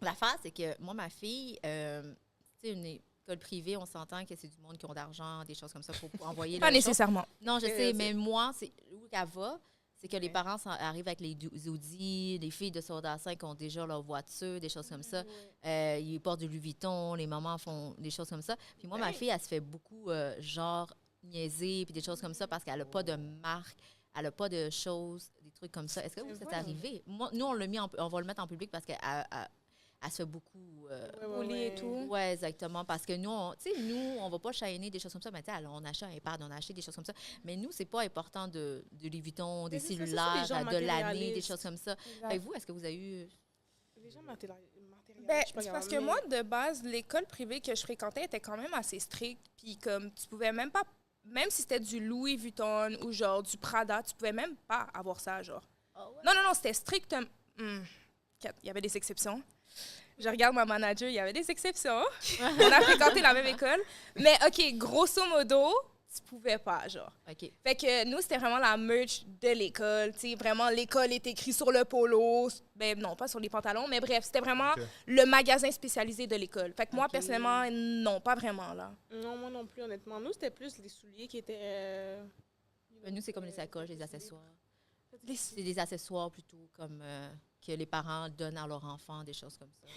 l'affaire, c'est que moi, ma fille, tu sais, une école privée, on s'entend que c'est du monde qui ont d'argent, des choses comme ça, pour envoyer Pas leurs choses. nécessairement. Non, je Yeah, sais, c'est- mais moi, c'est où qu'elle va, c'est que les Ouais. parents arrivent avec les Audi, les filles de secondaire 5 ont déjà leur voiture, des choses comme ça. Ils portent du Louis Vuitton, les mamans font des choses comme ça. Puis moi, ma Ouais. fille, elle se fait beaucoup, genre, niaiser, puis des choses comme ça, parce qu'elle n'a pas de marque, elle n'a pas de choses, des trucs comme ça. Est-ce que vous, c'est voilà. arrivé? Moi, nous, on va le mettre en public parce qu'elle elle se fait beaucoup... Rouler et tout. Oui, exactement. Parce que nous, on va pas chaîner des choses comme ça. Mais tu sais, on achète un iPad, on a acheté des choses comme ça. Mais nous, c'est pas important de Louis Vuitton, des Mais c'est ça, cellulaires, les gens de l'année, des matérialistes. choses comme ça. Fait que vous, est-ce que vous avez eu... Les gens matérialisent. Ben, je sais pas c'est parce que comment, moi, de base, l'école privée que je fréquentais était quand même assez stricte. Puis comme, tu pouvais même pas, même si c'était du Louis Vuitton ou genre du Prada, tu pouvais même pas avoir ça, genre. Non, c'était strict. Il y avait des exceptions. Je regarde ma manager, il y avait des exceptions. On a fréquenté la même école. Mais OK, grosso modo, tu pouvais pas, genre. OK. Fait que nous, c'était vraiment la merch de l'école. Tu sais, vraiment, l'école est écrite sur le polo. Ben non, pas sur les pantalons, mais bref, c'était vraiment Ok. le magasin spécialisé de l'école. Fait que moi, Ok. personnellement, non, pas vraiment, là. Non, moi non plus, honnêtement. Nous, c'était plus les souliers qui étaient... Nous, c'est comme les sacoches, les accessoires. C'est des accessoires plutôt comme que les parents donnent à leurs enfants, des choses comme ça.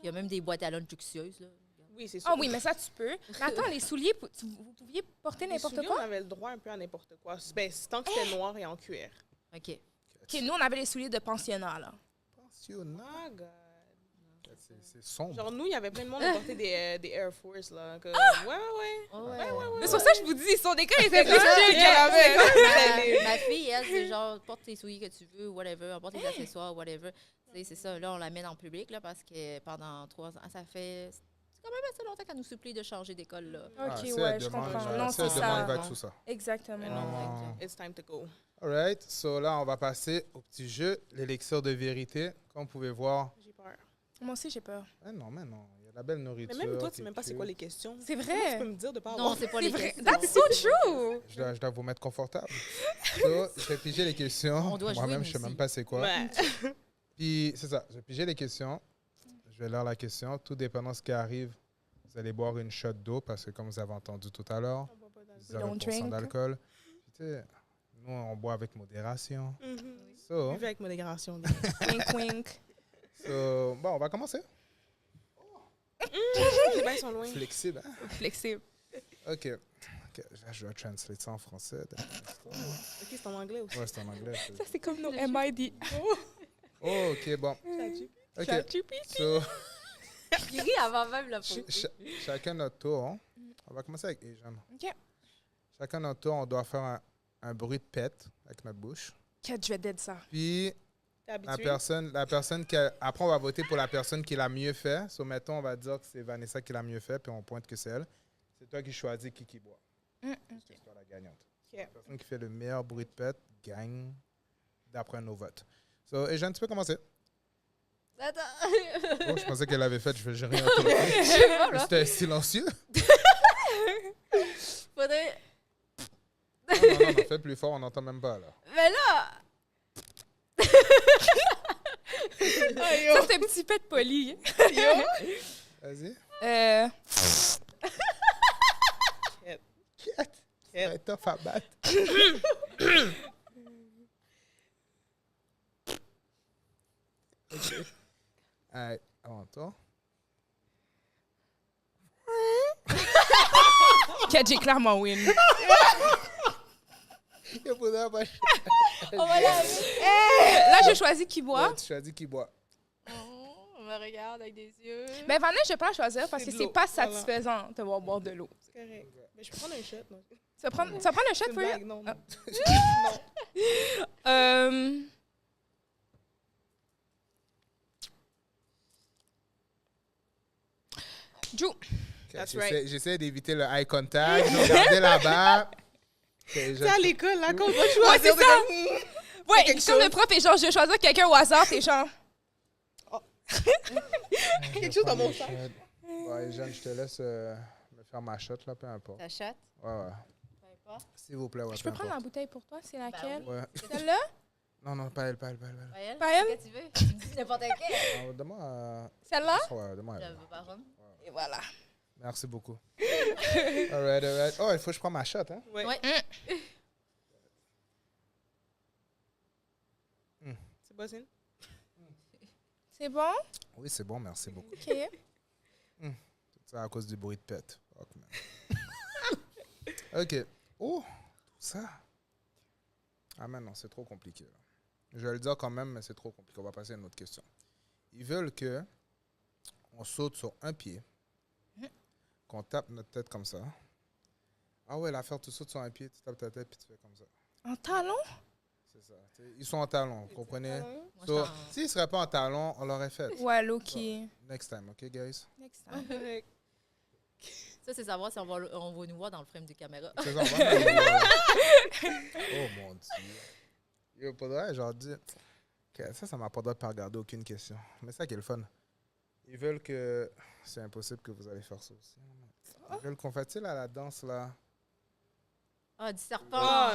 Il y a même des boîtes à lunch luxueuses. Là. Oui, c'est sûr. Ah oui, mais ça, tu peux. Mais attends, les souliers, vous pouviez porter Les n'importe souliers, quoi? on avait le droit un peu à n'importe quoi. Ben, c'est tant que c'était noir et en cuir. OK. OK, nous, on avait les souliers de pensionnat, là. Pensionnat. Oh, God. C'est sombre. Genre, nous, il y avait plein de monde qui portait des Air Force, là. Que, ouais. Mais c'est pour ça que je vous dis, ils sont des gars, ils étaient plus ça, chill que la Ma fille, elle, c'est genre, porte tes souliers que tu veux, whatever, porte tes accessoires, whatever. Tu sais, c'est ça. Là, on l'amène en public, là, parce que pendant 3 ans, ça fait... C'est quand même assez longtemps qu'elle nous supplie de changer d'école, là. OK, si ouais, elle je demande, comprends. si Non, elle c'est demande, ça. il va être sous ça. Exactement. Non. It's time to go. All right. So là, on va passer au petit jeu, l'élixir de vérité. Comme vous pouvez voir. J'ai peur. Moi aussi, j'ai peur. Mais non. Il y a de la belle nourriture. Mais même toi, tu qui sais est même pas c'est cute. quoi les questions. C'est Comment vrai. tu peux me dire de pas Non, avoir... c'est pas C'est les vrai. questions. That's so true. Je dois vous mettre confortable. So, je vais piger les questions. On doit jouer, Moi-même, nous je sais aussi. même pas c'est quoi. Ouais. Puis, c'est ça. Je vais piger les questions. Je vais lire la question. Tout dépendant de ce qui arrive, vous allez boire une shot d'eau parce que, comme vous avez entendu tout à l'heure, On va pas dans le- 0% drink. d'alcool. Puis, tu sais, nous, on boit avec modération. Mhm. So, Buvez avec modération. Wink, wink. bon, on va commencer. Les bains sont loin. Flexible, hein? Flexible. OK. Là, je vais translate ça en français. Ok, c'est en anglais aussi. Ouais, c'est en anglais. Ça, c'est comme nos MID. Oh, OK, bon. OK. ChatGPT. So, Il rit avant même la pause. chacun notre tour. Hein. On va commencer avec Asian. OK. Chacun notre tour, on doit faire un bruit de pète avec notre bouche. Kat, je vais dead ça. Puis, T'es la habitué? personne qui a, après, on va voter pour la personne qui l'a mieux fait. So, mettons, on va dire que c'est Vanessa qui l'a mieux fait, puis on pointe que c'est elle. C'est toi qui choisis qui boit. C'est toi la gagnante. Ok. La personne qui fait le meilleur bruit de pète gagne d'après nos votes. So, Asian, tu peux commencer. Attends. Oh, je pensais qu'elle avait fait, j'ai rien entendu. C'était silencieux. Faudrait... Non, fais plus fort, on n'entend même pas, là. Mais là... Ça, c'est un petit pet poli. Vas-y. Cat. C'est tough à battre. OK. Alright, avant toi. Kat, j'ai clairement win. Il faudra pas... Là, j'ai choisi qui boit. Ouais, tu choisis qui boit. On me regarde avec des yeux. Mais Vanessa, je vais pas la choisir parce C'est que de c'est l'eau, pas voilà. satisfaisant de voir boire de l'eau. C'est correct. Mais je peux prendre un shot, non? Tu vas prendre un shot C'est une pour blague, non. Ah. non. Drew. Ok, That's j'essaie d'éviter le eye contact. Je regardais là-bas. Okay, C'est à l'école, là, qu'on va Ouais, choisir. c'est ça. Ouais, quelque comme le chose. prof est genre, je vais choisir quelqu'un au hasard, t'es genre. Quelque chose dans mon sang. Ouais, Jeanne, je te laisse me faire ma shot, là, peu importe. Ta chatte, Ouais. peu importe. S'il vous plaît, ouais, Je peux peu prendre la importe. bouteille pour toi, c'est laquelle? Ouais. Celle-là? Non, pas elle. Pas elle? Pas elle? Qu'est-ce que tu veux? Tu me dis n'importe quel. Ah, Donne-moi... Celle-là? Ouais, donne-moi Je elle. veux pas rhum. Et voilà. Merci beaucoup. Alright. Oh, il faut que je prenne ma shot, hein? Ouais. Ouais. C'est buzzing. C'est bon? Oui, c'est bon, merci beaucoup. OK. Tout ça à cause du bruit de pète. Fuck, man. OK. Oh, tout ça. Ah, mais non, c'est trop compliqué. Là. Je vais le dire quand même, mais c'est trop compliqué. On va passer à une autre question. Ils veulent que on saute sur un pied, qu'on tape notre tête comme ça. Ah ouais, l'affaire, tu sautes sur un pied, tu tapes ta tête, puis tu fais comme ça. En talon? C'est ça. T'sais, ils sont en talon, vous comprenez? Moi, So, je t'en- s'ils ne seraient pas en talon, on l'aurait fait. Ouais, Loki. Next time, OK, guys? Next time. Correct. Ça, c'est savoir si on va nous voir dans le frame de caméra. C'est ça, on va mettre oh mon Dieu. Yo, pour de vrai, genre, dis, ok, ça m'a pas droit de pas regarder aucune question. Mais c'est ça qui est le fun. Ils veulent que. C'est impossible que vous allez faire ça aussi. Ils veulent qu'on fasse à la danse, là. Ah, du serpent.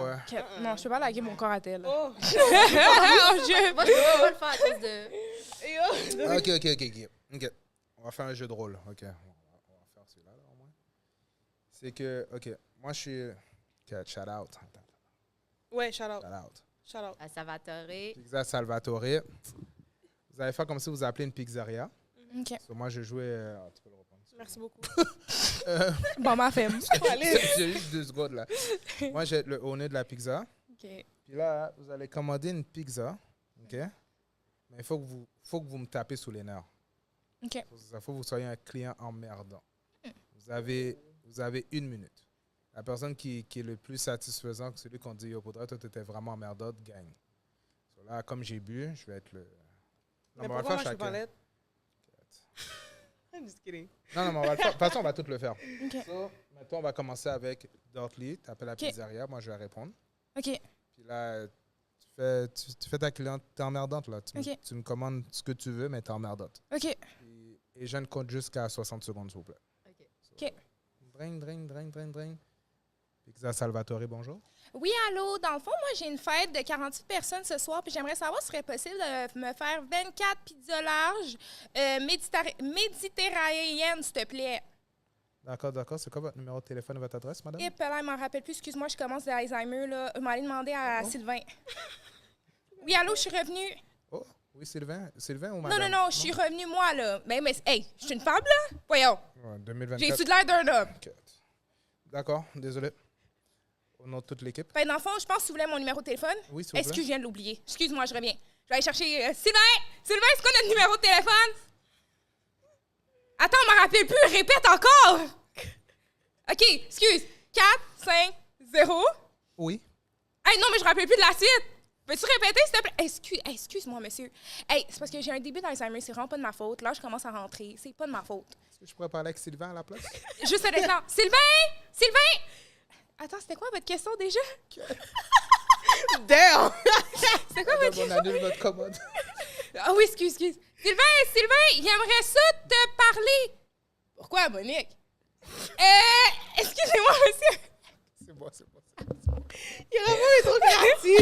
Ouais. OK. Non, je peux pas laguer mon corps à tel. Oh! Oh, Dieu! Moi, je peux pas le faire à cause de... Ok. On va faire un jeu de rôle. Ok. On va faire celui-là, là, au moins. C'est que, ok, moi, je suis. Ok, shout out. Attends. Ouais, shout out. Shout out. Shout out. À Salvatore. Pizza Salvatore. Vous allez faire comme si vous appelez une pizzeria. OK. So, moi, je jouais... tu peux le reprendre. Merci beaucoup. Bon, ma femme. J'ai juste 2 secondes, là. Moi, j'ai le owner de la pizza. OK. Puis là, vous allez commander une pizza. OK? Mais il faut que vous me tapez sous les nerfs. OK. Il faut que vous soyez un client emmerdant. Vous avez 1 minute. La personne qui est le plus satisfaisant que celui qu'on dit, yo, Poudra, toi, tu étais vraiment emmerdante, gagne. So là, comme j'ai bu, je vais être le... Mais on va le pourquoi faire moi, je suis pas chacun. lettre? I'm just kidding. Non, mais on va le faire. De toute façon, on va tout le faire. OK. So, maintenant, on va commencer avec Dortly. Tu appelles la OK. pizzeria. Moi, je vais répondre. OK. Puis là, tu fais ta cliente. T'es emmerdante, là. OK. Tu me commandes ce que tu veux, mais t'es emmerdante. OK. Puis, et je ne compte jusqu'à 60 secondes, s'il vous plaît. OK. So, OK. Drink. Pizza Salvatore, bonjour. Oui, allô. Dans le fond, moi, j'ai une fête de 48 personnes ce soir, puis j'aimerais savoir si ce serait possible de me faire 24 pizzas larges méditerranéennes, s'il te plaît. D'accord. C'est quoi votre numéro de téléphone et votre adresse, madame? Et là, il m'en rappelle plus. Excuse-moi, je commence d'Alzheimer, là. Je m'allais demander à Sylvain. Oui, allô, je suis revenue. Oh, oui, Sylvain. Sylvain ou Non, madame? non, je suis revenue, moi, là. Mais hey, je suis une femme, là? Voyons. Ouais, 2024. J'ai-tu de l'air d'un homme? D'accord, désolé. Au nom de toute l'équipe. Ben, dans le fond, je pense que tu voulais mon numéro de téléphone. Oui, s'il vous plaît. Est-ce que je viens de l'oublier? Excuse-moi, je reviens. Je vais aller chercher Sylvain! Sylvain, c'est quoi notre numéro de téléphone? Attends, on m'en rappelle plus. Répète encore! OK, excuse. 4, 5, 0. Oui. Hey, non, mais je me rappelle plus de la suite. Peux-tu répéter, s'il te plaît? Excuse-moi, monsieur. Hey, c'est parce que j'ai un début d'Alzheimer. C'est vraiment pas de ma faute. Là, je commence à rentrer. C'est pas de ma faute. Est-ce que je pourrais parler avec Sylvain à la place? Juste un instant. Sylvain! Attends, c'était quoi votre question déjà? Damn! C'était quoi votre On annule votre commande. Ah oui, excuse. Sylvain, il aimerait ça te parler. Pourquoi, Monique? Excusez-moi, monsieur. C'est bon. Il a vraiment été trop créatif!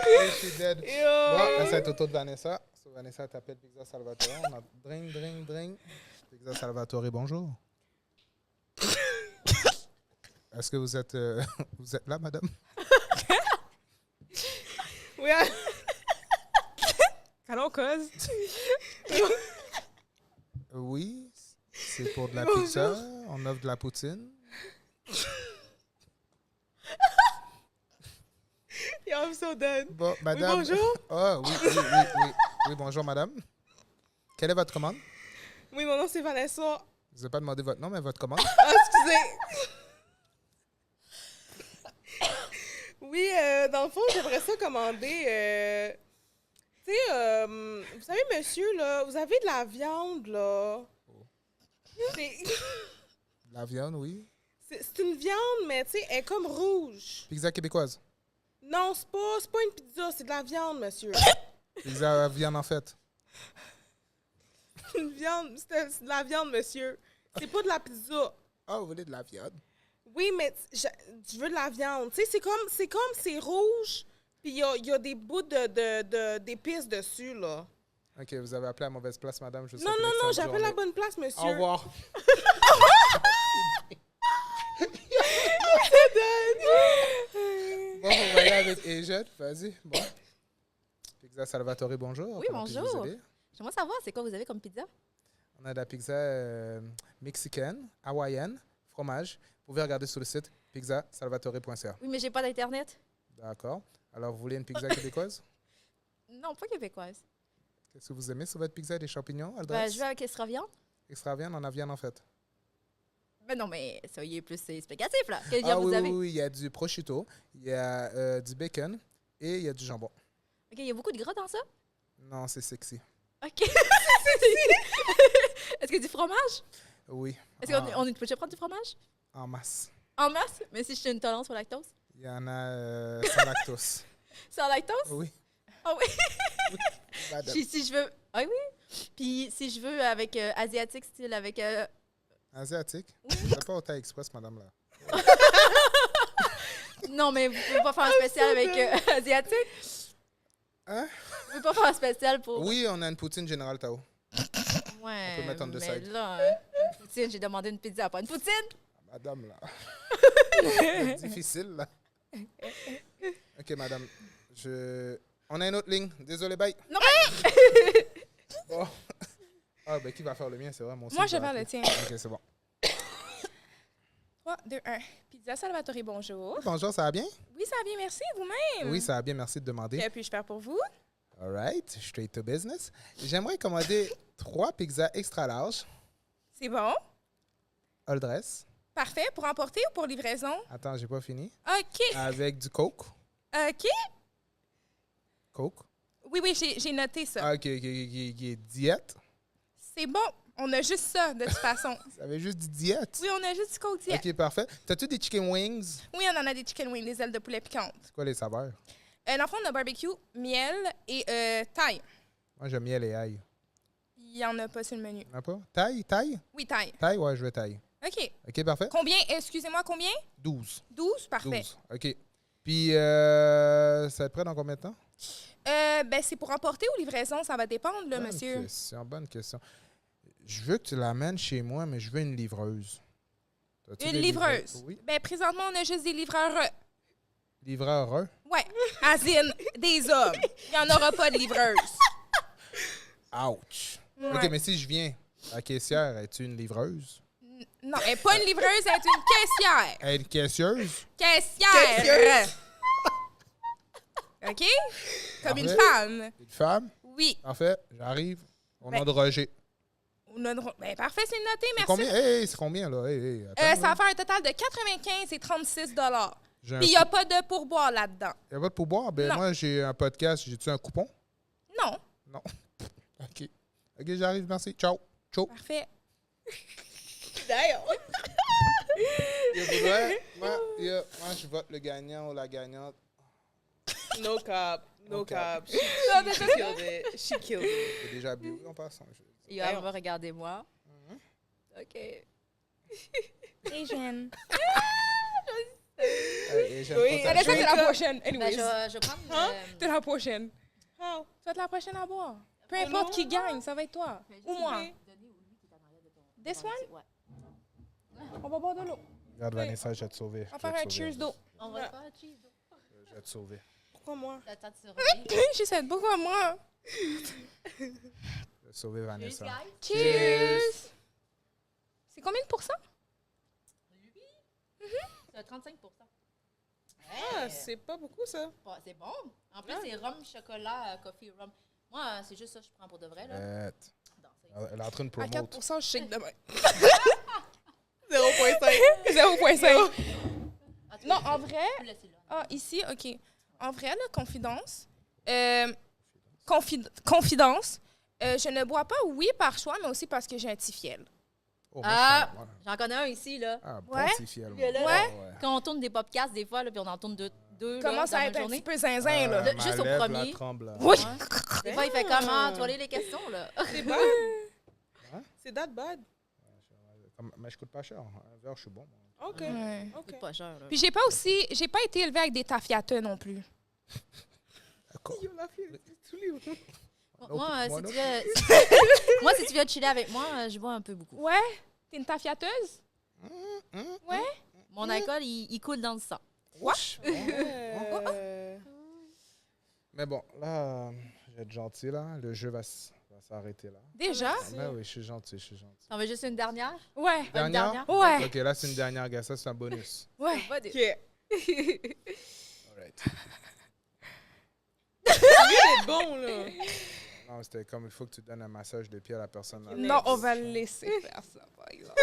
Je suis dead. Bon, Yo! là, c'est au tour de Vanessa. So, Vanessa t'appelle Pizza Salvatore. On a drink. Pizza Salvatore, bonjour. Est-ce que vous êtes là, madame? Oui, Allons, cause. Oui, c'est pour de la Bonjour. pizza. On offre de la poutine. yo, I'm so done. Bon, madame. bonjour. Oh, oui. Oui, bonjour, madame. Quelle est votre commande? Oui, mon nom, c'est Vanessa. Je vous ai pas demandé votre nom, mais votre commande. Ah, excusez. Oui, dans le fond, j'aimerais ça commander. Tu sais, vous savez, monsieur, là, vous avez de la viande, là. C'est- La viande, oui. C'est une viande, mais tu sais, elle est comme rouge. Pizza québécoise. Non, c'est pas une pizza, c'est de la viande, monsieur. Pizza viande, en fait. Une viande, c'est de la viande, monsieur. C'est pas de la pizza. Ah, vous voulez de la viande? Oui, mais je veux de la viande. Tu sais, c'est rouge, puis il y a des bouts d'épices dessus, là. OK, vous avez appelé à la mauvaise place, madame. Je vous Non, souhaite une non, non, excellente j'appelle la journée. bonne place, monsieur. Au revoir. Bon, on va aller avec Asian. Vas-y. Bon. Pizza Salvatore, bonjour. Oui, Comment puis-je vous bonjour. aider? J'aimerais savoir, c'est quoi vous avez comme pizza? On a de la pizza mexicaine, hawaïenne, fromage. Vous pouvez regarder sur le site pizzasalvatore.ca. Oui, mais j'ai pas d'Internet. D'accord. Alors, vous voulez une pizza québécoise? Non, pas québécoise. Qu'est-ce que vous aimez sur votre pizza? Des champignons? Ben, Adresse? je vais avec extra viande. Extra viande, on a viande en fait. Ben non, mais soyez plus explicatif, là. Quelle Ah viande oui, vous avez? oui, il y a du prosciutto, il y a du bacon et il y a du jambon. OK, il y a beaucoup de gras dans ça? Non, c'est sexy. OK. Est-ce qu'il y a du fromage? Oui. Est-ce qu'on est obligé de prendre du fromage? En masse. En masse? Mais si j'ai une tolérance au lactose? Il y en a sans lactose. Sans lactose? Oui. Ah oui? Madame. Si je veux... Ah oui? Puis si je veux avec asiatique, style avec... Asiatique? Vous n'êtes pas au Thai Express, madame, là. Non, mais vous pouvez pas faire un spécial avec asiatique? Hein? Vous pouvez pas faire un spécial pour... Oui, on a une poutine Général Tao. Ouais, On peut mettre on the mais side. là, une poutine, j'ai demandé une pizza, pas une poutine. Madame, là. C'est difficile, là. OK, madame. On a une autre ligne. Désolé, bye. Non, Bon. Ah, ben, qui va faire le mien? C'est vrai, mon moi, je vais faire le tien. OK, c'est bon. 3, 2, 1. Pizza Salvatore, bonjour. Bonjour, ça va bien? Oui, ça va bien, merci. Vous-même? Oui, ça va bien, merci de demander. Que puis-je faire pour vous? All right, straight to business. J'aimerais commander 3 pizzas extra larges, C'est bon. all dress. Parfait. Pour emporter ou pour livraison? Attends, j'ai pas fini. OK. Avec du Coke. OK. Coke. Oui, oui, j'ai noté ça. Ah, OK, diète. C'est bon. On a juste ça, de toute façon. Ça avait juste du diète. Oui, on a juste du Coke Diet. OK, parfait. T'as-tu des chicken wings? Oui, on en a des chicken wings, des ailes de poulet piquantes. C'est quoi les saveurs? Dans le fond, on a barbecue, miel et thaï. Moi, j'aime miel et ail. Il n'y en a pas sur le menu. Il y en a pas? Taille? Oui, thaï. Taille? Ouais, je veux taille. OK. OK, parfait. Combien? Excusez-moi, combien? 12. 12? Parfait. 12. OK. Puis, ça va être prêt dans combien de temps? Ben, c'est pour emporter ou livraison? Ça va dépendre, là, monsieur. Bonne question. Je veux que tu l'amènes chez moi, mais je veux une livreuse. T'as-tu Une des livreuse? Oui. Ben, présentement, on a juste des livreurs. Livreur. Ouais. Asine, des hommes. Il n'y en aura pas de livreuse. Ouch. Ouais. OK, mais si je viens, la caissière, es-tu une livreuse? Non, elle n'est pas une livreuse, elle est une caissière. Elle est une caisseuse? Caissière. OK? Comme une Parfait. femme. Une femme? Oui. Parfait, j'arrive. Au Ben, nom de Roger. Ben, parfait, c'est noté, C'est merci. combien? Hey, c'est combien, là? Hey, attends, Ça là. va faire un total de 95 et 36 J'ai un Puis il n'y a pas de pourboire là-dedans. Il n'y a pas de pourboire? Ben, Non. moi, j'ai un podcast. J'ai-tu un coupon? Non. Non. OK. OK, j'arrive. Merci. Ciao. Ciao. Parfait. D'ailleurs. Moi, je vote le gagnant ou la gagnante. No cap. No No cap. cap. She killed it. She killed it. J'ai déjà bu en passant. Yoann va regarder moi. OK. Et jeune. J'aime Oui. pas Allez, ta ça, c'est joke. la prochaine. Ben, Anyways. je vais prendre... C'est la prochaine. How? Tu vas être la prochaine à boire. Peu Oh importe non. qui gagne, ça va être toi. Ou moi. This one? On va boire de l'eau. Regarde, Vanessa, je vais te sauver. On va faire un cheers d'eau. On va faire un cheese. Je vais te sauver. Pourquoi moi? T'attends de survivre. J'ai cette pourquoi moi? Je vais te sauver, Vanessa. Cheers! C'est combien de pourcents? C'est 35 Ah, c'est pas beaucoup, ça. C'est bon. En plus, c'est rhum, chocolat, coffee, rhum. Moi, c'est juste ça que je prends pour de vrai. Là. Arrête. Non, c'est- Elle est en train de À promote. 4%, je shake demain. 0.5. 0.5. En tout Non, cas, en vrai, je peux laisser là. ah, ici, OK. En vrai, là, confidence. Confidence. Je ne bois pas, oui, par choix, mais aussi parce que j'ai un petit fiel. Oh, Ah! moi, J'en connais un ici, là. Ah, bon Ouais. petit fiel, Ouais. moi. Ouais. Quand on tourne des podcasts, des fois, là, puis on en tourne deux Commence là, à dans être la un journée. petit peu zinzin, là. Le- juste au ma lèvre, premier. la tremble, là. Oui. Ouais. Des fois, il fait comment? Tu vas lire les questions, là. C'est bad. Hein? C'est that bad. Mais je coûte pas cher. Un verre, je suis bon. moi. OK. Ouais. OK. C'est pas cher, là. Puis j'ai pas été élevée avec des tafiatas non plus. D'accord. Yo, la fille, tous les jours. Moi, moi si non tu viens... moi, si tu viens chiller avec moi, je bois un peu beaucoup. Ouais? T'es une tafiateuse? Ouais? Mon alcool, il coule dans le sang. What? Mais bon, là, je vais être gentil, là. Le jeu va s'arrêter là. Déjà? Mais oui, je suis gentil, je suis gentil. T'en veux juste une dernière? Ouais. Une Dernière? Ouais. OK, là, c'est une dernière, gars. Ça, c'est un bonus. Ouais. OK. All right. C'est bon, là. Non, c'était comme il faut que tu donnes un massage de pied à la personne. Là. Non, on va le laisser faire ça, par exemple.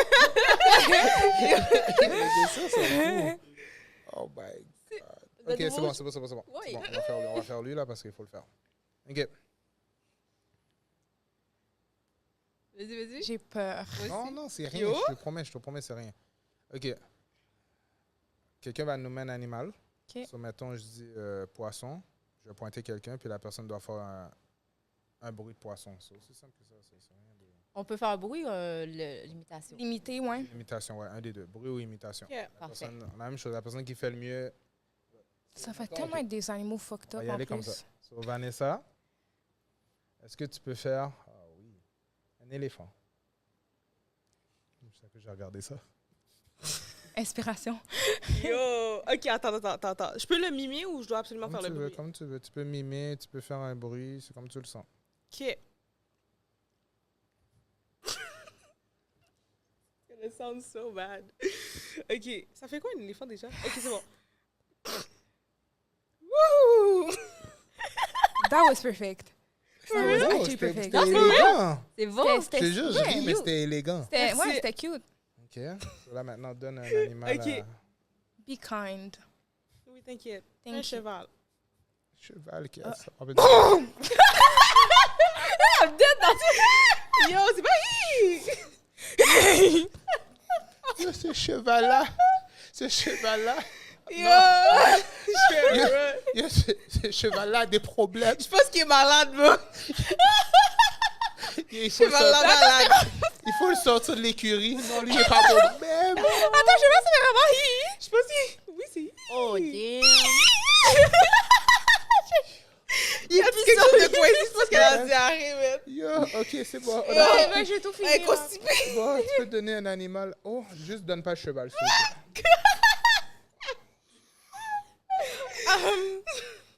Les dessins sont fous. Oh my God. OK, c'est bon, c'est bon, c'est bon, c'est bon. Oui. C'est bon, on va faire lui, là, parce qu'il faut le faire. OK. Vas-y. J'ai peur. Non, non, c'est rien. Yo. Je te promets, c'est rien. OK. Quelqu'un va nommer un animal. OK. So, mettons, je dis poisson. Je vais pointer quelqu'un, puis la personne doit faire un bruit de poisson. C'est aussi simple que ça. C'est rien de... On peut faire un bruit, l'imitation. Limité, ouais. Imitation, ouais, un des deux. Bruit ou imitation. OK. La, Parfait. la même chose, la personne qui fait le mieux, Ça va tellement être des animaux fucked on va up y en aller plus. comme ça. So, Vanessa, est-ce que tu peux faire... Ah oui, un éléphant. Je sais que j'ai regardé ça. Inspiration. Yo! OK, attends. Je peux le mimer ou je dois absolument Comme faire tu le veux, bruit? comme tu veux. Tu peux mimer, tu peux faire un bruit, c'est comme tu le sens. OK. It sounds so bad. OK, ça fait quoi un éléphant déjà? OK, c'est bon. Wouh! That was perfect. That was Oh, actually c'était perfect. élégant. C'est beau. Je te jure, je ris, mais c'était élégant. Ouais, Merci. c'était cute. OK. So là, maintenant, donne un animal OK. à... Be kind. Oui, t'inquiète. Thank Un you. cheval. Cheval qui a ça. Yo, c'est pas hi! Yo, ce cheval-là. Ce cheval-là. Yo! Yo, ce cheval-là a des problèmes. Je pense qu'il est malade, bro. Il faut, Cheval-là sortir, malade. il faut le sortir de l'écurie. Non, lui, il est pas bon. Même. Attends, je sais pas si c'est vraiment hi. Je pense qu'il... Oui, c'est hi. Oh, damn. Il y a quelque chose de coincé. Je pense qu'elle a la diarrhée, man. Yo, OK, c'est bon. Ouais, ouais, j'ai tout fini. Elle est là. constipée. Bon, tu peux donner un animal. Oh, juste donne pas le cheval. s'il te plaît.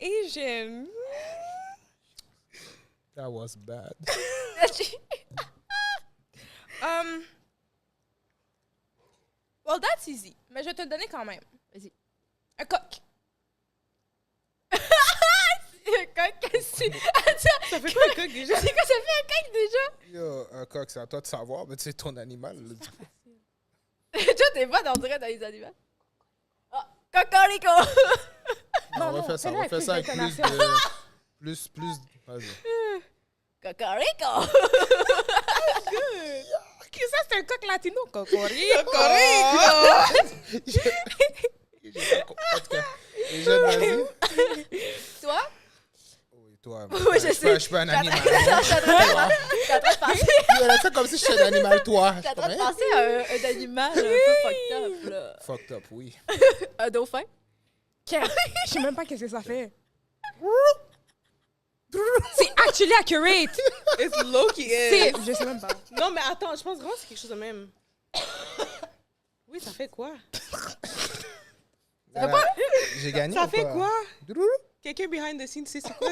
Asian. That was bad. Well, that's easy. Mais je vais te le donner quand même. Vas-y. Un coq. Un coq, qu'est-ce que Ça fait quoi un coq déjà? c'est quoi ça fait un coq déjà? Yo, un coq, c'est à toi de savoir, mais c'est ton animal. là. Toi, t'es pas dans dans les animaux. Oh, cocorico! Non, on va faire ça. On va faire ça avec plus d'intonation. de... Plus... Vas-y. Cocorico! Ok, ça, c'est un coq latino. Cocorico. En tout cas, les jeunes, vas-y. Toi? Oui, toi. Oui, je sais. Je suis pas un animal. T'es en train de penser- Elle a fait comme si j'étais un animal, toi. t'es en train de penser à un animal un peu fucked up, là. Fucked up, oui. Un dauphin? Je sais même pas qu'est-ce que ça fait. C'est actually accurate. It's Loki. C'est... Je sais même pas. Non, mais attends, je pense vraiment que c'est quelque chose de même. Oui, ça fait quoi? J'ai gagné. Ça ou fait pas? quoi? Doudou? Quelqu'un behind the scenes, c'est quoi?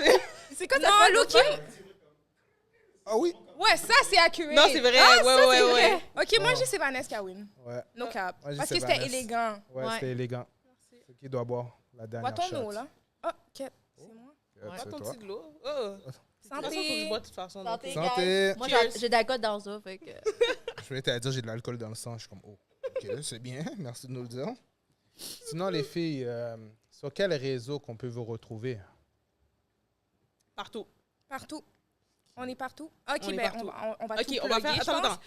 C'est quoi Non, Loki. Ah oui? Ouais, ça, c'est accurate. Non, c'est vrai. Ah, ouais, ça, ouais, c'est ouais. vrai. Ok, moi, je sais Vanessa Kawin. Ouais. No cap. Moi, je Parce sais que c'était Vanessa. élégant. Ouais, Ouais. c'était élégant. C'est qui doit boire la dernière Bois ton shot? eau, là. Ah, ok. C'est moi. C'est Pas ton toi. petit de l'eau. Oh. De toute façon, faut que je Santé. bois de toute façon. donc. Santé, Santé. guys. Moi, Cheers. j'ai de la cote dans ça, fait que... Je voulais te dire, j'ai de l'alcool dans le sang. Je suis comme, oh, ok, c'est bien. Merci de nous le dire. Sinon, les filles, sur quel réseau qu'on peut vous retrouver? Partout. Partout. On est partout. Ok, On est ben, partout. on va OK, tout on va plugger, faire... je Attends, pense.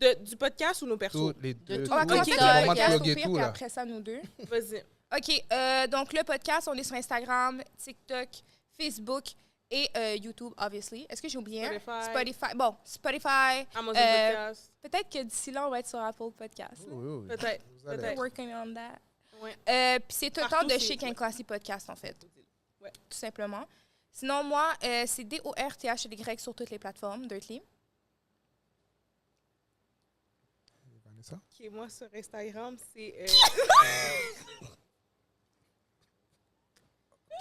attends. Du podcast ou nos persos? Tous les deux. tout. On va Ok, commencer c'est par le le moment de podcast au plugger pire, tout, puis là. après ça, nous deux. Vas-y. OK, donc le podcast, on est sur Instagram, TikTok, Facebook et YouTube, obviously. Est-ce que j'ai oublié un? Spotify. Bon, Spotify. Amazon Podcast. Peut-être que d'ici là, on va être sur Apple Podcast. Oui, oui, oui. Peut-être. Vous allez- Peut-être. Working on that. Ouais. Puis c'est tout le Partout, temps de c'est- Chic and ouais. Classy Podcast, en fait. Ouais. Tout simplement. Sinon, moi, c'est DORTHY sur toutes les plateformes, Dirtly. Vanessa? OK, moi, sur Instagram, c'est...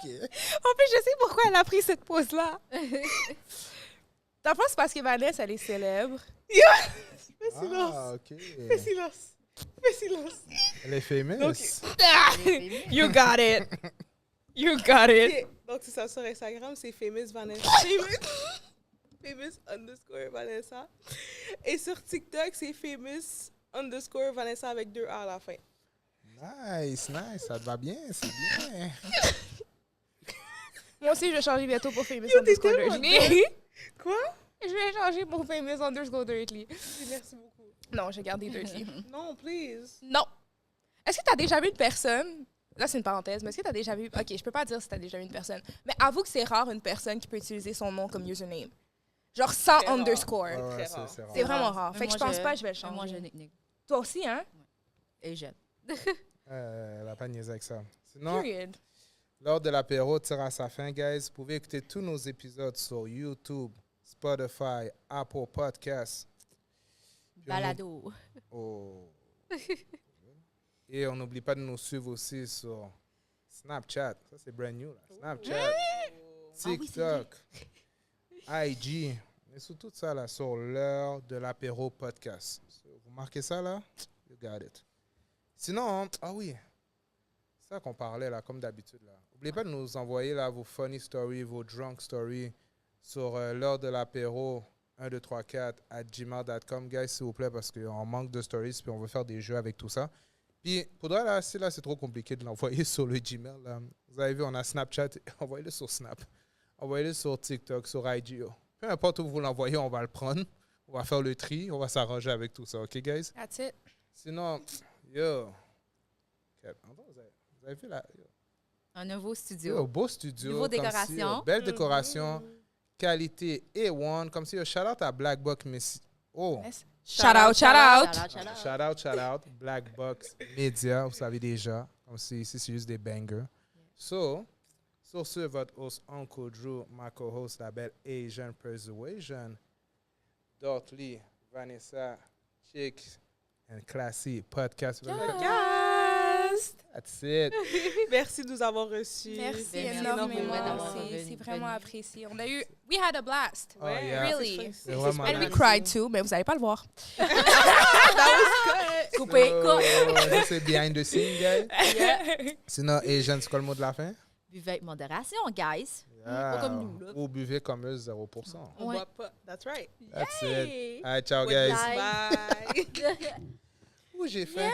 Ok. En plus, je sais pourquoi elle a pris cette pause-là. Dans le fond, c'est parce que Vanessa, elle est célèbre. Fais silence. Ah, ok. Fais silence. Fais silence. Elle est famous. Donc- You got it. You got it. OK, donc, c'est ça. Sur Instagram, c'est Famous Vanessa. Famous _Vanessa. Et sur TikTok, c'est Famous _Vanessa avec 2 A à la fin. Nice, nice. Ça te va bien, c'est bien. Moi aussi, je vais changer bientôt pour Famous Yo, t'es _ tellement Dirtly. Quoi? Je vais changer pour Famous _ Dirtly. Merci beaucoup. Non, j'ai gardé Dirtly. Non, please. Non. Est-ce que tu as déjà vu une personne... Là, c'est une parenthèse, mais est-ce que tu as déjà vu... OK, je peux pas dire si tu as déjà vu une personne, mais avoue que c'est rare une personne qui peut utiliser son nom comme username. Genre sans Très rare. underscore. Ouais, ouais, Très rare. c'est rare. C'est vraiment rare. Mais Fait que moi, je pense pas que je vais le mais changer. Moi, je nick. Toi aussi, hein? Et j'aime. Elle va pas niaiser avec ça. Sinon, Period. lors de l'apéro tire à sa fin, guys, vous pouvez écouter tous nos épisodes sur YouTube, Spotify, Apple Podcasts. Puis Balado. Oh. Et on n'oublie pas de nous suivre aussi sur Snapchat. Ça, c'est brand new. Là. Snapchat, TikTok, IG. Et sur tout ça, là, sur l'heure de l'apéro podcast. Vous marquez ça, là? You got it. Sinon, ah oui, c'est ça qu'on parlait, là, comme d'habitude. Là. N'oubliez pas de nous envoyer là, vos funny stories, vos drunk stories sur l'heure de l'apéro 1234@gmail.com, guys, s'il vous plaît, parce qu'on manque de stories, puis on veut faire des jeux avec tout ça. Puis, pour de vrai, là, c'est trop compliqué de l'envoyer sur le Gmail. Là. Vous avez vu, on a Snapchat, envoyez-le sur Snap. Envoyez-le sur TikTok, sur IG. Peu importe où vous l'envoyez, on va le prendre. On va faire le tri, on va s'arranger avec tout ça, OK, guys? That's it. Sinon, yo, vous avez vu là? Un nouveau studio. Yo, beau studio. Nouveau comme décoration. Si, belle décoration. Qualité A1. Comme si, shout out à Black Box Media. Oh, Shout out, shout out. shout out. Black Box Media, vous savez déjà. Comme si ici, c'est juste des bangers. So, sur ce, votre host, Uncle Drew, ma co-host, la belle Asian Persuasion, Dortly, Vanessa, Chick, and Classy Podcast. Yes. That's it. Merci de nous avoir reçus. Merci Merci énormément. d'avoir C'est venu. vraiment apprécié. On a eu... We had a blast. Oh, yeah. Really. C'est vraiment And we nice. cried too, mais vous n'allez pas le voir. Coupé. Ça, c'est behind the scene, guys. Sinon, Asian, c'est quoi le mot de la fin? Buvez avec modération, guys. Yeah. Pas comme nous, là. Ou buvez comme eux, 0%. On Ouais. boit pas. That's right. That's it. Yay. All right, ciao, Good guys. night. Bye. Où j'ai fait?